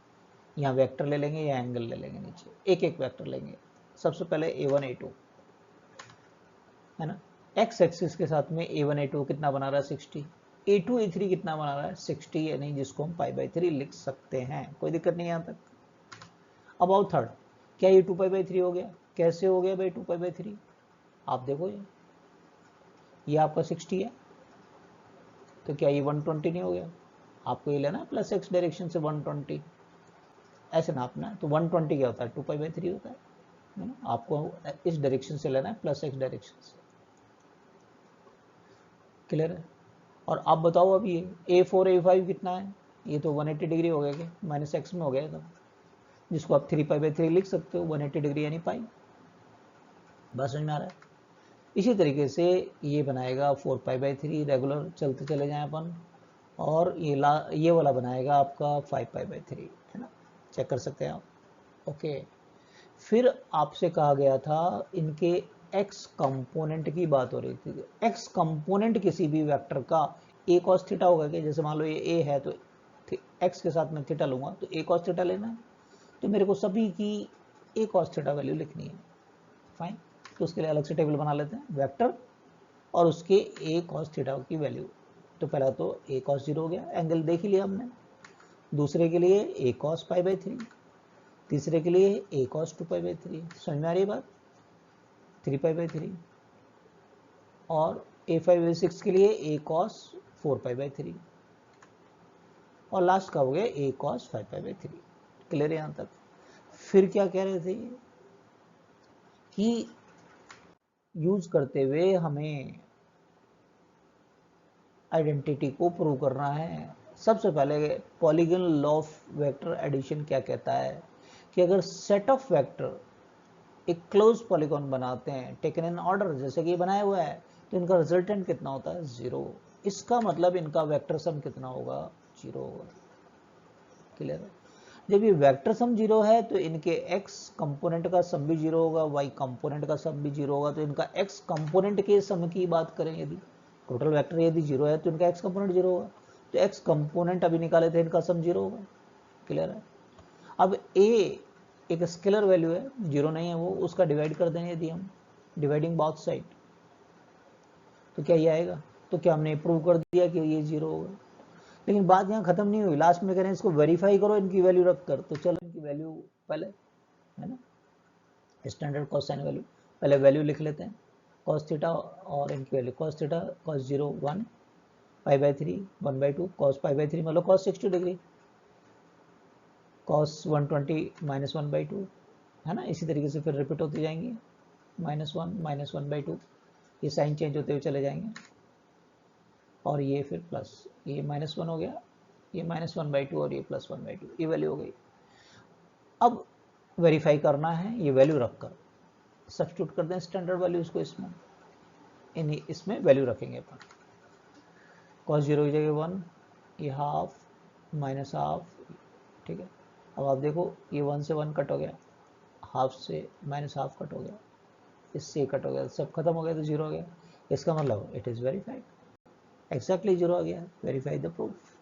यहाँ वेक्टर ले लेंगे या एंगल ले लेंगे, नीचे एक एक वेक्टर लेंगे। सबसे पहले A1 A2 है ना, एक्स एक्सिस के साथ में A1 A2 कितना बना रहा है 60, A2 A3 कितना बना रहा है 60, यानी जिसको हम π/3 लिख सकते हैं, कोई दिक्कत नहीं यहाँ तक। अब आओ थर्ड, क्या ये 2π/3 हो गया, कैसे हो गया भाई 2π/3, आप देखो ये आपका 60 है, तो क्या ये 120 नहीं हो गया, आपको ये लेना है प्लस एक्स डायरेक्शन से 120, ऐसे नापना है। तो 120 क्या होता है 2π/3 होता है ना, आपको इस डायरेक्शन से लेना है प्लस एक्स डायरेक्शन से, क्लियर है। और आप बताओ अब ये A4 A5 कितना है, ये तो 180 डिग्री हो गया, क्या माइनस एक्स में हो गया था, जिसको आप 3π/3 लिख सकते हो, 180 डिग्री यानी पाई। बस समझ में आ रहा है। इसी तरीके से ये बनाएगा 4π/3, रेगुलर चलते चले जाएं अपन, और ये वाला बनाएगा आपका 5π/3, है ना, चेक कर सकते हैं आप। ओके, फिर आपसे कहा गया था इनके एक्स कंपोनेंट की बात हो रही थी। एक्स कंपोनेंट किसी भी वेक्टर का ए कॉस थीटा होगा क्या? जैसे मान लो ये ए है तो एक्स के साथ मैं थीटा लूंगा तो ए कॉस थीटा लेना है, तो मेरे को सभी की ए कॉस थीटा वैल्यू लिखनी है। फाइन, तो उसके लिए अलग से टेबल बना लेते हैं, वेक्टर और उसके ए कॉस थीटा की वैल्यू। तो पहला तो ए कॉस 0 हो गया, एंगल देख ही लिया हमने। दूसरे के लिए ए कॉस पाई बाई 3, तीसरे के लिए ए कॉस 2 पाई बाई 3। समझ में आ रही बात? 3 पाई बाई 3। और ए 5 बाई 6 के लिए ए कॉस 4 पाई बाई 3। और लास्ट का हो गया ए कॉस 5 पाई बाई 3। क्लियर है यहाँ तक? फिर क्या कह रहे थे कि यूज करते हुए हमें आइडेंटिटी को प्रूव करना है। सबसे पहले polygon law of vector addition क्या कहता है कि अगर सेट ऑफ वेक्टर एक क्लोज पॉलीगॉन बनाते हैं टेकन इन ऑर्डर, जैसे कि बनाया हुआ है, तो इनका रिजल्टेंट कितना होता है? 0। इसका मतलब इनका वेक्टर सम कितना होगा? 0 होगा। क्लियर है? जब ये वेक्टर सम 0 है तो इनके x कंपोनेंट का सम भी 0 होगा, y कंपोनेंट का सम भी 0 होगा। तो इनका x कंपोनेंट के सम की बात करें, यदि टोटल वेक्टर यदि 0 है तो इनका x कंपोनेंट 0 होगा। तो x कंपोनेंट अभी निकाले थे, इनका सम 0 होगा। क्लियर है? अब a एक स्केलर वैल्यू है, 0 नहीं है वो, उसका डिवाइड कर दें यदि हम, डिवाइडिंग बोथ साइड, तो क्या ये आएगा? तो क्या हमने प्रूव कर दिया कि ये 0 होगा? लेकिन बात यहाँ खत्म नहीं हुई, लास्ट में कह रहे हैं इसको वेरीफाई करो इनकी वैल्यू रख कर। तो चलो इनकी वैल्यू पहले, है ना, स्टैंडर्ड कॉस साइन वैल्यू, पहले वैल्यू लिख लेते हैं कॉस थीटा और इनकी value. Cos theta cos 0 1 pi by 3 1 by 2, cos pi by 3 मतलब cos 60 degree, cos 120 minus 1 by 2, है ना। इसी तरीके से फिर रिपीट होती जाएंगी, -1 -1 बाई 2, ये साइन चेंज होते हुए चले जाएंगे। और ये फिर प्लस, ये -1 हो गया, ये -1 बाई 2 और ये +1 बाई 2, ये वैल्यू हो गई। अब वेरीफाई करना है ये वैल्यू रखकर, सब्स्टिट्यूट कर दें स्टैंडर्ड वैल्यूज को इसमें, इसमें वैल्यू रखेंगे अपन। कॉस 0 की जगह 1, ये हाफ माइनस हाफ, ठीक है। अब आप देखो ये 1 से 1 कट हो गया, हाफ से माइनस हाफ कट हो गया, इससे कट हो गया, सब खत्म हो गया तो 0 हो गया। इसका मतलब इट इज़ वेरीफाइड, एक्जैक्टली 0 आ गया, वेरीफाई द प्रूफ।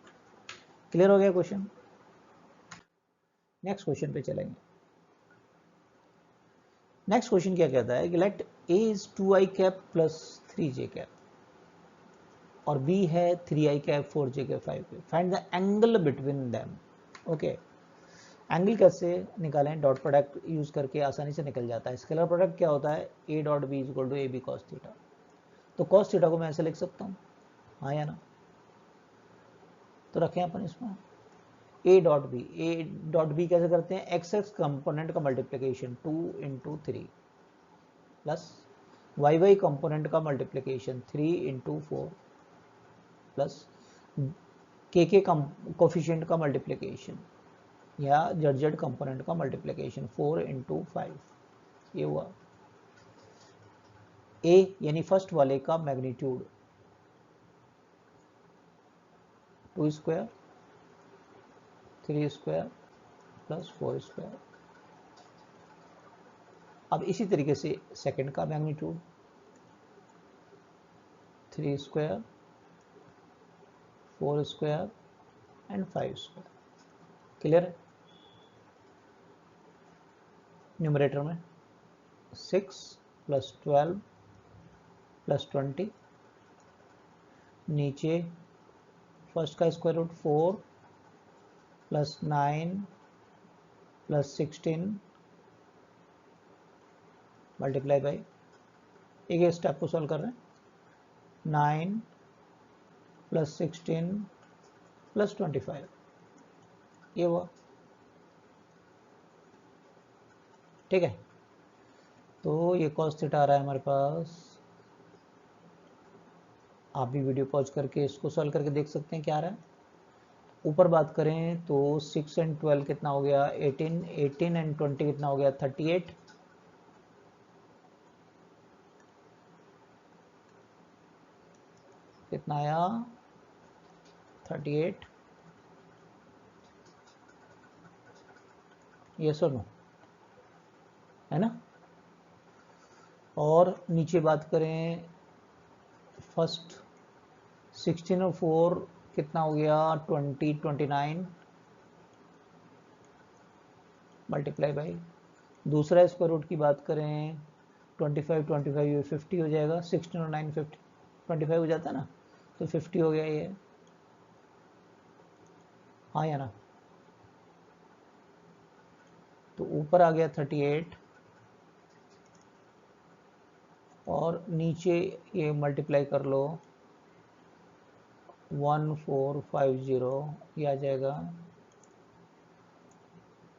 क्लियर हो गया क्वेश्चन? नेक्स्ट क्वेश्चन पे चलेंगे। नेक्स्ट क्वेश्चन क्या कहता है कि let a is 2i cap plus 3j cap और b है 3i cap 4j cap 5j। Find the angle between them. Okay, angle कैसे निकालें? डॉट प्रोडक्ट यूज करके आसानी से निकल जाता है। स्केलर प्रोडक्ट क्या होता है? a dot b is equal to ab cos theta. तो cos थीटा को मैं ऐसे लिख सकता हूँ, हाँ या ना? तो रखें अपन इसमें a डॉट बी कैसे करते हैं? एक्स एक्स कंपोनेंट का multiplication 2 into 3 plus y y component का multiplication 3 into 4 plus k coefficient का मल्टीप्लीकेशन या जेड जेड कंपोनेंट का मल्टीप्लीकेशन 4 इंटू 5। ये हुआ a यानी फर्स्ट वाले का magnitude 2 square 3 square plus 4 square. अब इसी तरीके से सेकंड का magnitude 3 square 4 square and 5 square. Clear है? न्यूमरेटर में 6 प्लस 12 प्लस 20, नीचे फर्स्ट का square root 4 plus 9 plus 16 multiply by, एक स्टेप को सॉल्व कर रहे हैं, 9 प्लस 16 प्लस 25, ये हुआ। ठीक है, तो ये cos थीटा आ रहा है हमारे पास। आप भी वीडियो पॉज करके इसको सॉल्व करके देख सकते हैं क्या आ रहा है। ऊपर बात करें तो 6 एंड 12 कितना हो गया? 18, 18 एंड 20 कितना हो गया? 38, कितना आया? 38, ये सुनो, है ना। और नीचे बात करें फर्स्ट 16 और 4 कितना हो गया 20 29 मल्टीप्लाई बाई, दूसरा स्क्वायर रूट की बात करें 25 25 ये 50 हो जाएगा, 16 और 9 50 25 हो जाता है ना, तो 50 हो गया ये, हाँ या ना, तो ऊपर आ गया 38 और नीचे ये मल्टीप्लाई कर लो 1450 ये आ जाएगा।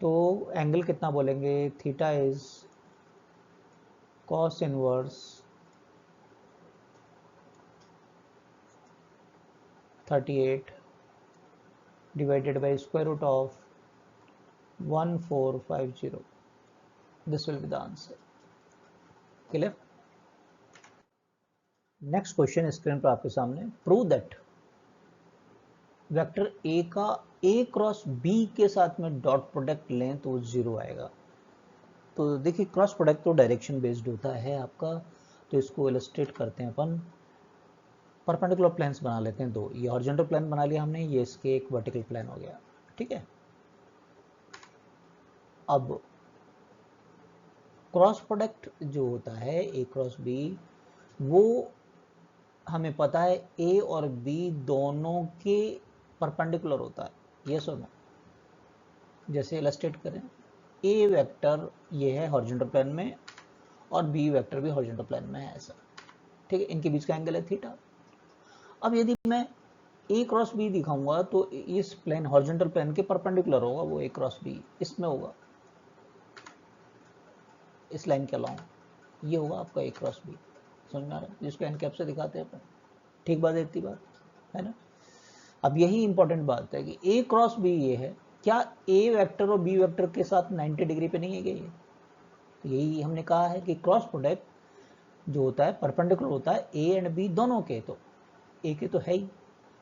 तो एंगल कितना बोलेंगे, theta is cos inverse 38 divided by square root of 1450. This will be the answer. Clear? Next question screen पर आपके सामने, प्रूव दैट वेक्टर ए का ए क्रॉस बी के साथ में डॉट प्रोडक्ट लें तो जीरो आएगा। तो देखिए क्रॉस प्रोडक्ट तो डायरेक्शन बेस्ड होता है आपका, तो इसको इलस्ट्रेट करते हैं अपन, परपेंडिकुलर प्लेन्स बना लेते हैं दो, ये हॉरिजॉन्टल प्लेन बना लिया हमने, ये इसके एक वर्टिकल प्लेन हो गया, ठीक है। अब क्रॉस प्रोडक्ट जो होता है ए क्रॉस बी, वो हमें पता है ए और बी दोनों के परपेंडिकुलर होता है, यस और नो। जैसे इलस्ट्रेट करें, ए वेक्टर ये है हॉरिजॉन्टल प्लेन में और बी वेक्टर भी हॉरिजॉन्टल प्लेन में है, ऐसा, ठीक है, इनके बीच का एंगल है थीटा। अब यदि मैं ए क्रॉस बी दिखाऊंगा तो इस प्लेन हॉरिजॉन्टल प्लेन के परपेंडिकुलर होगा, वो ए क्रॉस बी इसमें होगा, इस लाइन के अलॉन्ग ये होगा आपका ए क्रॉस बी, समझ में आ रहा है, जिसको एन कैप से दिखाते हैं अपन, ठीक बात है, इतनी बात है ना। अब यही इंपॉर्टेंट बात है कि ए क्रॉस बी ये है, क्या ए वेक्टर और बी वेक्टर के साथ 90 डिग्री पे नहीं है क्या ये, तो यही हमने कहा है कि क्रॉस प्रोडक्ट जो होता है परपेंडिकुलर होता है ए एंड बी दोनों के, तो ए के तो है ही,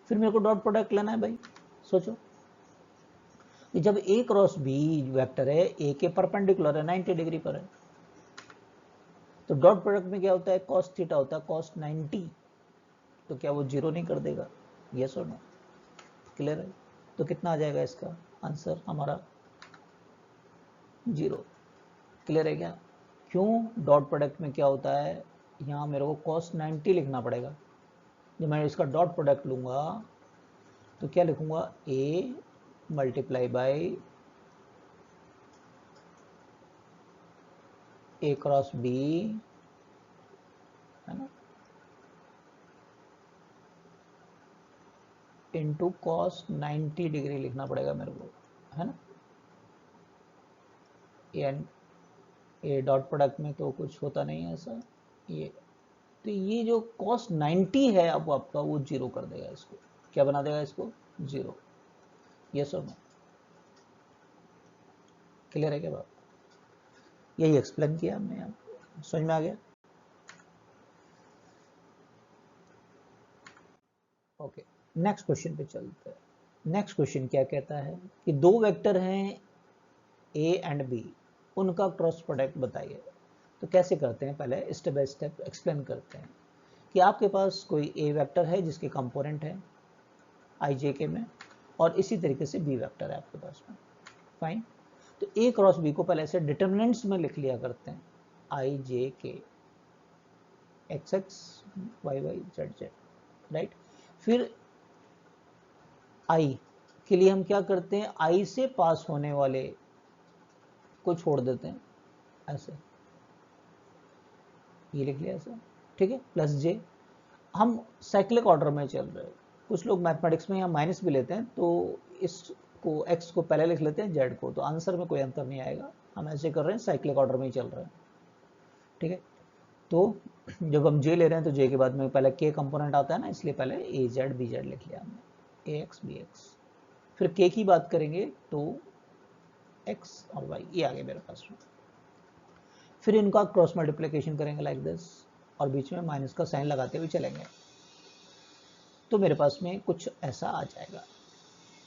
फिर मेरे को डॉट प्रोडक्ट लेना है भाई। सोचो कि जब ए क्रॉस बी वेक्टर है ए के परपेंडिकुलर है 90 डिग्री पर है, तो डॉट प्रोडक्ट में क्या होता है, कॉस थीटा होता है कॉस 90, तो क्या वो जीरो नहीं कर देगा, यस और नो, क्लियर है। तो कितना आ जाएगा इसका आंसर हमारा, जीरो, क्लियर है क्या। क्यों, डॉट प्रोडक्ट में क्या होता है, यहाँ मेरे को कॉस 90 लिखना पड़ेगा, जब मैं इसका डॉट प्रोडक्ट लूंगा तो क्या लिखूंगा, A multiply by A cross B, है ना, इंटू कॉस 90 डिग्री लिखना पड़ेगा मेरे को, है ना। ये डॉट प्रोडक्ट में तो कुछ होता नहीं है ऐसा, ये तो ये जो कॉस 90 है अब आपका वो जीरो कर देगा, इसको क्या बना देगा, इसको जीरो, यस और नो, क्लियर है क्या बात, यही एक्सप्लेन किया हमने यहाँ, समझ में आ गया। ओके, नेक्स्ट क्वेश्चन पे चलते हैं। नेक्स्ट क्वेश्चन क्या कहता है कि दो वेक्टर हैं ए एंड बी, उनका क्रॉस प्रोडक्ट बताइए। तो कैसे करते हैं, पहले स्टेप बाय स्टेप एक्सप्लेन करते हैं कि आपके पास कोई ए वेक्टर है जिसके कंपोनेंट है आई जे के में, और इसी तरीके से बी वेक्टर है आपके पास में, फाइन। तो ए क्रॉस बी को पहले ऐसे डिटर्मिनेंट्स में लिख लिया करते हैं, i j k x x y y z z, right. फिर आई के लिए हम क्या करते हैं, आई से पास होने वाले को छोड़ देते हैं, ऐसे ये लिख लिया ऐसा, ठीक है, प्लस जे। हम साइक्लिक ऑर्डर में चल रहे हैं, कुछ लोग मैथमेटिक्स में यहाँ माइनस भी लेते हैं, तो इसको एक्स को पहले लिख लेते हैं जेड को, तो आंसर में कोई अंतर नहीं आएगा, हम ऐसे कर रहे हैं, साइक्लिक ऑर्डर में ही चल रहे हैं, ठीक है। तो जब हम जे ले रहे हैं तो जे के बाद में पहले के कंपोनेंट आता है ना, इसलिए पहले ए जेड बी जेड लिख लिया हमने, ए एक्स बी एक्स। फिर के की बात करेंगे तो एक्स और वाई, ये आ गए मेरे पास में। फिर इनका क्रॉस मल्टीप्लिकेशन करेंगे लाइक दिस, और बीच में माइनस का साइन लगाते हुए चलेंगे, तो मेरे पास में कुछ ऐसा आ जाएगा,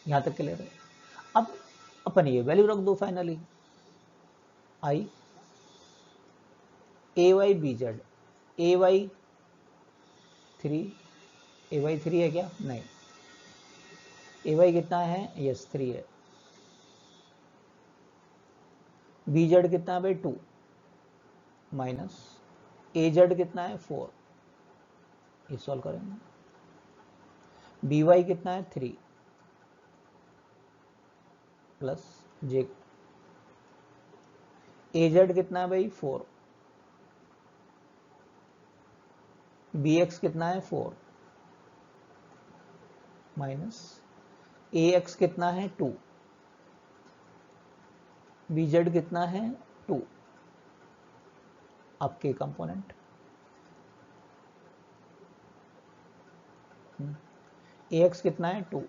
यहां तक क्लियर है। अब अपन ये वैल्यू रख दो फाइनली, आई ए वाई बी जेड, ए वाई 3, ए वाई 3 है क्या? नहीं, ए वाई कितना है? यस 3 है। बी जेड कितना है भाई? 2 माइनस ए जेड कितना है? 4, ये सॉल्व करेंगे। बी वाई कितना है? 3 प्लस जे, ए जेड कितना है भाई? 4, बी एक्स कितना है? 4 माइनस ए एक्स कितना है? 2, बी जेड कितना है? 2, आपके कंपोनेंट। ए एक्स कितना है? 2।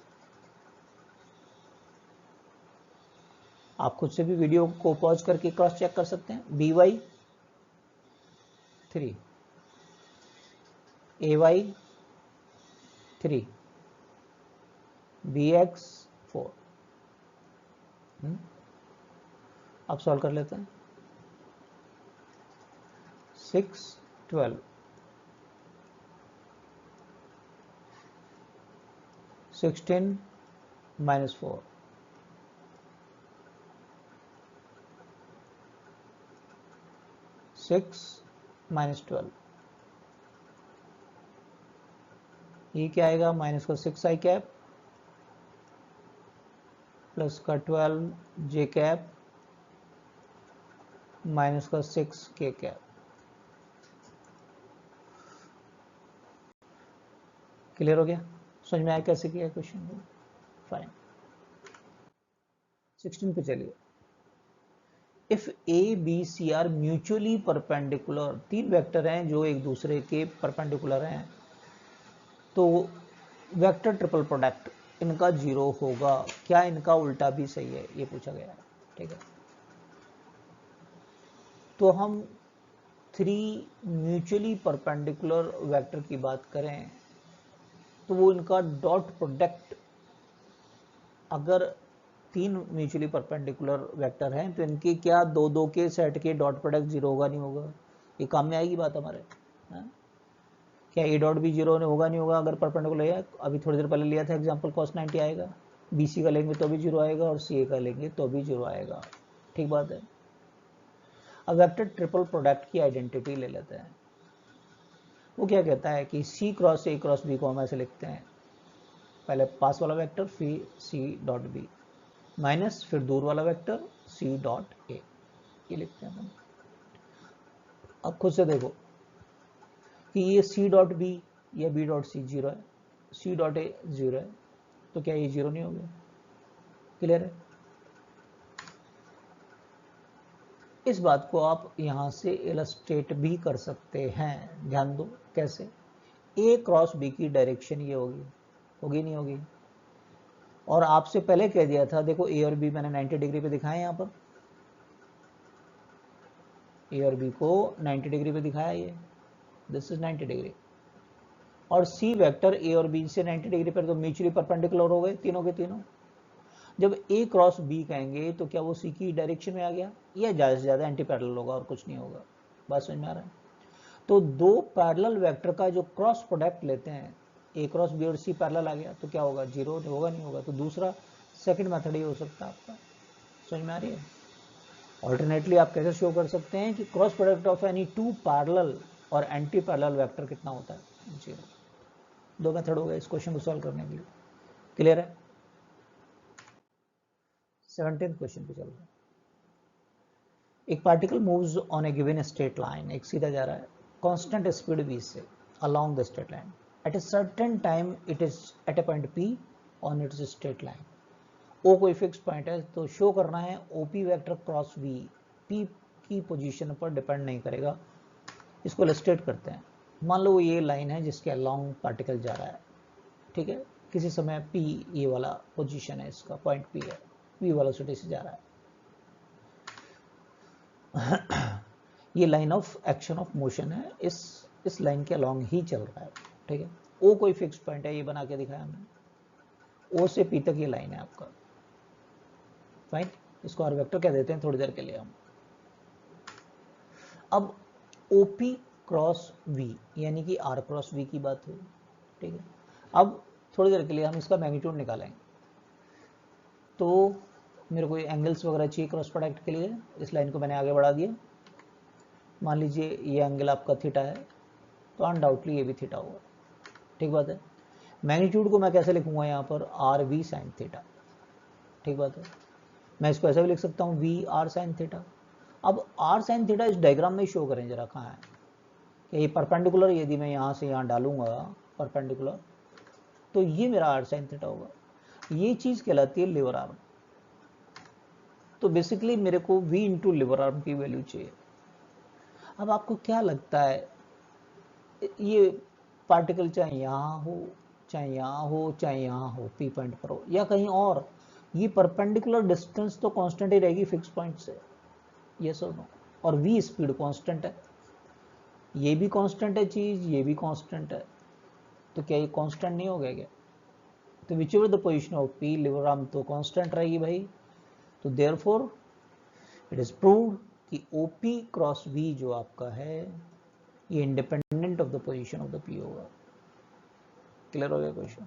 आप खुद से भी वीडियो को पॉज करके क्रॉस चेक कर सकते हैं। बी वाई 3, ए वाई 3, बी एक्स 4। अब सॉल्व कर लेते हैं। 6 12 16 माइनस 4, 6 माइनस 12, ये क्या आएगा? माइनस का 6 आई कैप प्लस का 12 जे कैप माइनस का 6 के कैप। क्लियर हो गया? समझ में आया कैसे किया क्वेश्चन को? फाइन। 16 पे चलिए। If a B c are mutually perpendicular, तीन वेक्टर हैं जो एक दूसरे के परपेंडिकुलर हैं, तो वेक्टर ट्रिपल प्रोडक्ट इनका 0 होगा। क्या इनका उल्टा भी सही है? ये पूछा गया है। ठीक है, तो हम 3 म्यूचुअली परपेंडिकुलर वेक्टर की बात करें तो वो इनका डॉट प्रोडक्ट, अगर 3 म्यूचुअली परपेंडिकुलर वेक्टर हैं तो इनके क्या दो दो के सेट के डॉट प्रोडक्ट 0 होगा? नहीं होगा? ये काम में आएगी बात हमारे? क्या ए डॉट भी 0 होगा? नहीं होगा अगर परपेंडिकुलर है? अभी थोड़ी देर पहले लिया था एग्जांपल, cos 90 आएगा। बी सी का लेंगे तो भी 0 आएगा और सी ए का लेंगे तो भी 0 आएगा। ठीक बात है। अब वेक्टर ट्रिपल प्रोडक्ट की आइडेंटिटी ले लेते हैं। वो क्या कहता है कि सी क्रॉस ए क्रॉस बी को हम ऐसे लिखते हैं, पहले पास वाला वेक्टर फिर सी डॉट बी माइनस फिर दूर वाला वेक्टर सी डॉट ए, ये लिखते हैं हम। अब खुद से देखो कि ये सी डॉट बी या बी डॉट सी 0 है, सी डॉट ए 0 है, तो क्या ये 0 नहीं हो गया? क्लियर है? इस बात को आप यहां से इलस्ट्रेट भी कर सकते हैं। ध्यान दो कैसे। ए क्रॉस बी की डायरेक्शन ये होगी, होगी नहीं होगी? और आपसे पहले कह दिया था, देखो ए और बी मैंने 90 डिग्री पे दिखाया, यहां पर ए और बी को 90 डिग्री पे दिखाया, ये दिस इज 90 डिग्री। और सी वेक्टर ए और बी से 90 डिग्री पर तो म्यूचुअली परपेंडिकुलर हो गए तीनों के तीनों। जब ए क्रॉस बी कहेंगे तो क्या वो सी की डायरेक्शन में आ गया? या ज्यादा से ज्यादा एंटी पैरेलल होगा और कुछ नहीं होगा। बात समझ में आ रहा है? तो दो पैरेलल वेक्टर का जो क्रॉस प्रोडक्ट लेते हैं, ए क्रॉस बी और सी पैरेलल आ गया तो क्या होगा? 0 होगा नहीं होगा? तो दूसरा सेकंड मेथड ही हो सकता है आपका। समझ में आ रही है? ऑल्टरनेटली आप कैसे शो कर सकते हैं कि cross product of any two parallel और एंटी पैरेलल वेक्टर कितना होता है? 0। दो मेथड हो गए इस क्वेश्चन को सॉल्व करने के लिए। क्लियर है? 17th क्वेश्चन पे चल रहा है। एक particle moves on A given straight line, एक सीधा जा रहा है कांस्टेंट स्पीड v से along the straight line. At a certain time it is at a point P on its straight line. O कोई फिक्स पॉइंट है तो show करना है OP vector cross V P की पोजीशन पर depend नहीं करेगा। इसको इलस्ट्रेट करते हैं। मान लो ये लाइन है जिसके अलोंग पार्टिकल जा रहा है, ठीक है, किसी समय P ये वाला पोजीशन है, इसका पॉइंट P है, V वेलोसिटी से जा रहा है। ये line of action of motion है, इस लाइन के अलोंग ही चल रहा है। ठीक है, ओ कोई फिक्स पॉइंट है, ये बना के दिखाया हमने। ओ से पी तक ये लाइन है आपका। फाइन, इसको आर वेक्टर कह देते हैं थोड़ी देर के लिए हम। अब OP क्रॉस V, यानी कि R क्रॉस V की बात हुई, ठीक है। अब थोड़ी देर के लिए हम इसका मैग्नीट्यूड निकालेंगे, तो मेरे को एंगल्स वगैरह चाहिए क्रॉस प्रोडक्ट के लिए। इस लाइन को मैंने आगे बढ़ा दिया। मान लीजिए ये एंगल आपका थीटा है, तो अनडाउटली ये भी थीटा होगा, ठीक बात है। मैग्नीट्यूड को मैं कैसे लिखूंगा यहाँ पर, आर वी साइन थीटा, ठीक बात है। मैं इसको ऐसा भी लिख सकता हूँ वी आर साइन थीटा। अब आर साइन थीटा इस डायग्राम में शो करें जरा, कहाँ है कि ये परपेंडिकुलर, यदि मैं यहाँ से यहाँ डालूंगा परपेंडिकुलर, तो ये मेरा आर साइन थीटा होगा। ये चीज़ कहलाती है लिवर आर्म। तो बेसिकली मेरे को v इंटू लिवर आर्म की वैल्यू चाहिए। अब आपको क्या लगता है, ये पार्टिकल चाहे यहाँ हो, चाहे यहाँ हो, चाहे यहाँ हो, पी पॉइंट पर हो या कहीं और, ये परपेंडिकुलर डिस्टेंस तो कांस्टेंट ही रहेगी फिक्स पॉइंट से, यस और नो। और v स्पीड कांस्टेंट है, ये भी कांस्टेंट है चीज, ये भी कांस्टेंट है, तो क्या ये कांस्टेंट नहीं हो गया क्या? तो whichever the position of p, lever arm तो कांस्टेंट रहेगी भाई। तो देयरफॉर इट इज प्रूव्ड कि OP क्रॉस V जो आपका है ये independent of the position of the P होगा। क्लियर हो गया क्वेश्चन?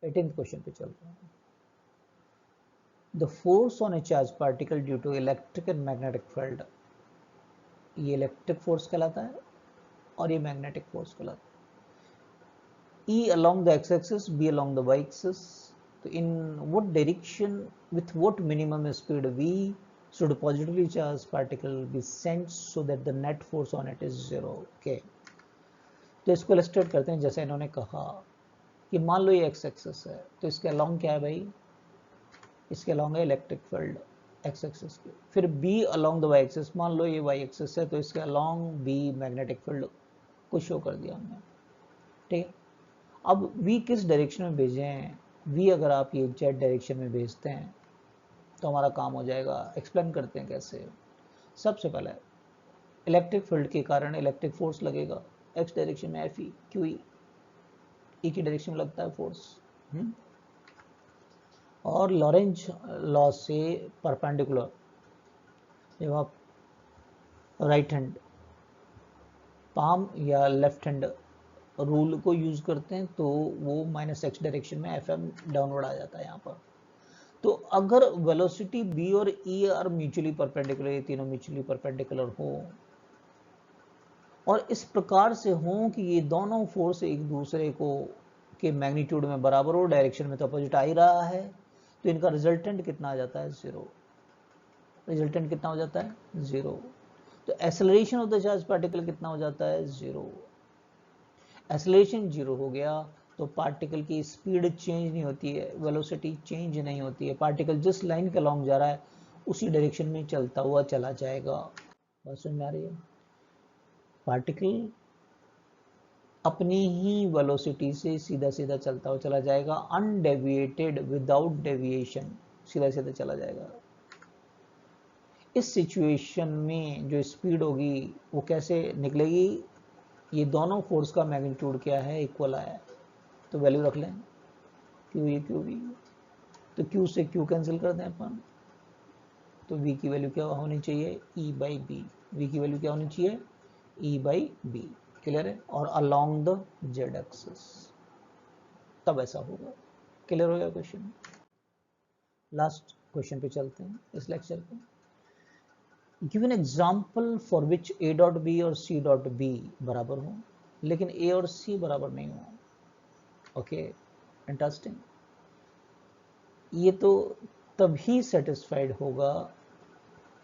18th क्वेश्चन पे चलते हैं। The force on a charge particle due to electric and magnetic field, ये इलेक्ट्रिक फोर्स कहलाता है और ये मैग्नेटिक फोर्स कहलाता है। E along the x-axis, B along the y-axis. तो in what direction with what minimum speed v should positively charged particle be sent so that the net force on it is 0? Okay. तो इसको illustrate करते हैं जैसे इन्होंने कहा कि मान लो ये x एक्सिस है, तो इसके अलोंग क्या है भाई, इसके अलोंग है इलेक्ट्रिक फील्ड x एक्सिस के। फिर b along the y axis, मान लो ये y एक्सिस है, तो इसके अलोंग b मैग्नेटिक फील्ड को शो कर दिया हमने, ठीक है। अब v किस डायरेक्शन में भेजें, v अगर आप ये z डायरेक्शन में भेजते हैं तो हमारा काम हो जाएगा। एक्सप्लेन करते हैं कैसे। सबसे पहले इलेक्ट्रिक फील्ड के कारण इलेक्ट्रिक फोर्स लगेगा x डायरेक्शन में, Fe QE, E की डायरेक्शन में लगता है फोर्स। और लॉरेंज लॉ से परपेंडिकुलर, जब आप राइट हैंड पाम या लेफ्ट हैंड रूल को यूज करते हैं तो वो -x डायरेक्शन में Fm डाउनवर्ड आ जाता है यहाँ पर। तो अगर वेलोसिटी b और e आर म्यूचुअली परपेंडिकुलर, ये तीनों म्यूचुअली परपेंडिकुलर हो और इस प्रकार से हो कि ये दोनों फोर्स एक दूसरे को के मैग्नीट्यूड में बराबर हो, डायरेक्शन में तो अपोजिट आ ही रहा है, तो इनका रिजल्टेंट कितना आ जाता है, 0। रिजल्टेंट कितना हो जाता है, 0। तो acceleration of the charge particle कितना हो जाता है, 0। एक्सेलरेशन 0 हो गया तो पार्टिकल की स्पीड चेंज नहीं होती है, वेलोसिटी चेंज नहीं होती है, पार्टिकल जिस लाइन के अलॉन्ग जा रहा है उसी डायरेक्शन में चलता हुआ चला जाएगा। बात समझ में आ रही है? पार्टिकल अपनी ही वेलोसिटी से सीधा सीधा चलता हुआ चला जाएगा, अनडेविएटेड, विदाउट डेविएशन, सीधा सीधा चला जाएगा। इस सिचुएशन में जो स्पीड होगी वो कैसे निकलेगी, ये दोनों फोर्स का मैग्नीट्यूड क्या है, इक्वल आया है, तो वैल्यू रख लें क्यू ए क्यू बी। तो क्यू से क्यू कैंसिल कर दें अपन, तो v की वैल्यू क्या होनी चाहिए, e बाई बी। v की वैल्यू क्या होनी चाहिए, e बाई बी। क्लियर है? और अलोंग द z एक्सिस, तब ऐसा होगा। क्लियर हो गया क्वेश्चन? लास्ट क्वेश्चन पे चलते हैं इस लेक्चर पे। Give an example for which a dot b और c डॉट बी बराबर हो लेकिन a और c बराबर नहीं हो। Okay, interesting. ये तो तभी सेटिस्फाइड होगा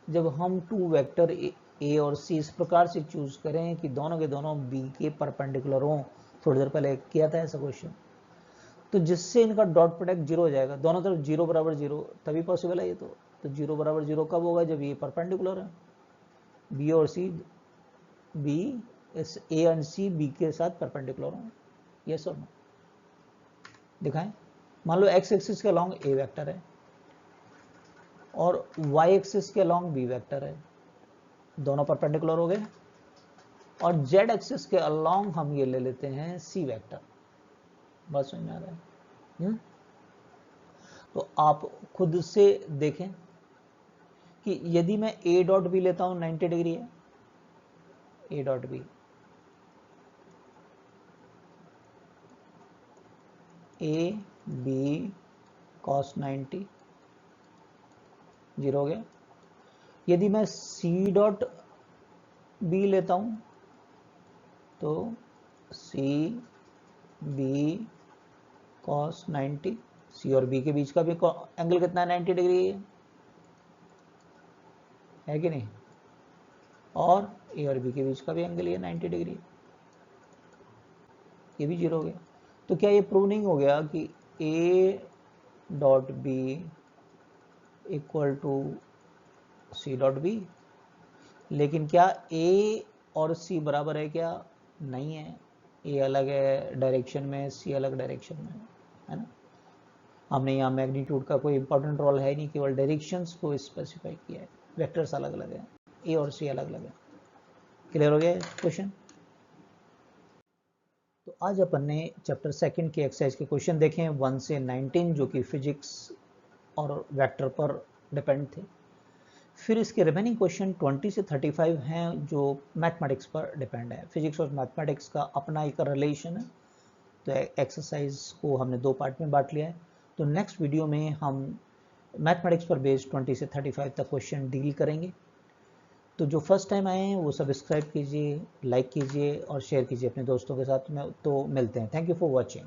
जब हम टू वेक्टर ए और सी इस प्रकार से चूज करें कि दोनों के दोनों बी के परपेंडिकुलर हों। थोड़ी देर पहले किया था ऐसा क्वेश्चन, तो जिससे इनका डॉट प्रोडक्ट 0 हो जाएगा, दोनों तरफ 0 बराबर 0, तभी पॉसिबल है ये। तो 0 बराबर 0 कब होगा, जब ये परपेंडिकुलर है, बी और C, B A and C B के साथ परपेंडिकुलर हों। यस और नो? दिखाएं। मान लो एक्स एक्सिस के अलॉन्ग ए वेक्टर है और वाई एक्सिस के अलॉन्ग बी वेक्टर है, दोनों परपेंडिकुलर हो गए। और जेड एक्सिस के अलॉन्ग हम ये ले लेते हैं सी वेक्टर। बात समझ में आ रहा है? तो आप खुद से देखें कि यदि मैं ए डॉट बी लेता हूं 90 डिग्री है, a dot b a b cos 90 0 हो गया। यदि मैं सी डॉट बी लेता हूं तो सी बी cos 90, सी और बी के बीच का भी एंगल कितना है 90 डिग्री है कि नहीं, और ए और बी के बीच का भी एंगल ये 90 डिग्री, ये भी 0 हो गया। तो क्या ये प्रूव नहीं हो गया कि a dot b equal to c dot b? लेकिन क्या ए और सी बराबर है क्या? नहीं है, ए अलग है डायरेक्शन में, सी अलग डायरेक्शन में है ना। हमने यहाँ मैग्नीट्यूड का कोई इंपॉर्टेंट रोल है नहीं, केवल डायरेक्शंस को स्पेसिफाई किया है, वेक्टर्स अलग अलग है, ए और सी अलग अलग है। क्लियर हो गया क्वेश्चन? तो आज अपन ने चैप्टर सेकंड के एक्सरसाइज के क्वेश्चन देखे हैं 1 से 19, जो कि फिजिक्स और वेक्टर पर डिपेंड थे। फिर इसके रिमेनिंग क्वेश्चन 20 से 35 हैं जो मैथमेटिक्स पर डिपेंड है। फिजिक्स और मैथमेटिक्स का अपना एक रिलेशन है, तो एक्सरसाइज को हमने 2 पार्ट में बांट लिया है। तो नेक्स्ट वीडियो में हम मैथमेटिक्स पर बेस्ड 20 से 35 तक क्वेश्चन डील करेंगे। तो जो फर्स्ट टाइम आए हैं वो सब्सक्राइब कीजिए, लाइक कीजिए और शेयर कीजिए अपने दोस्तों के साथ में। तो मिलते हैं, थैंक यू फॉर वॉचिंग।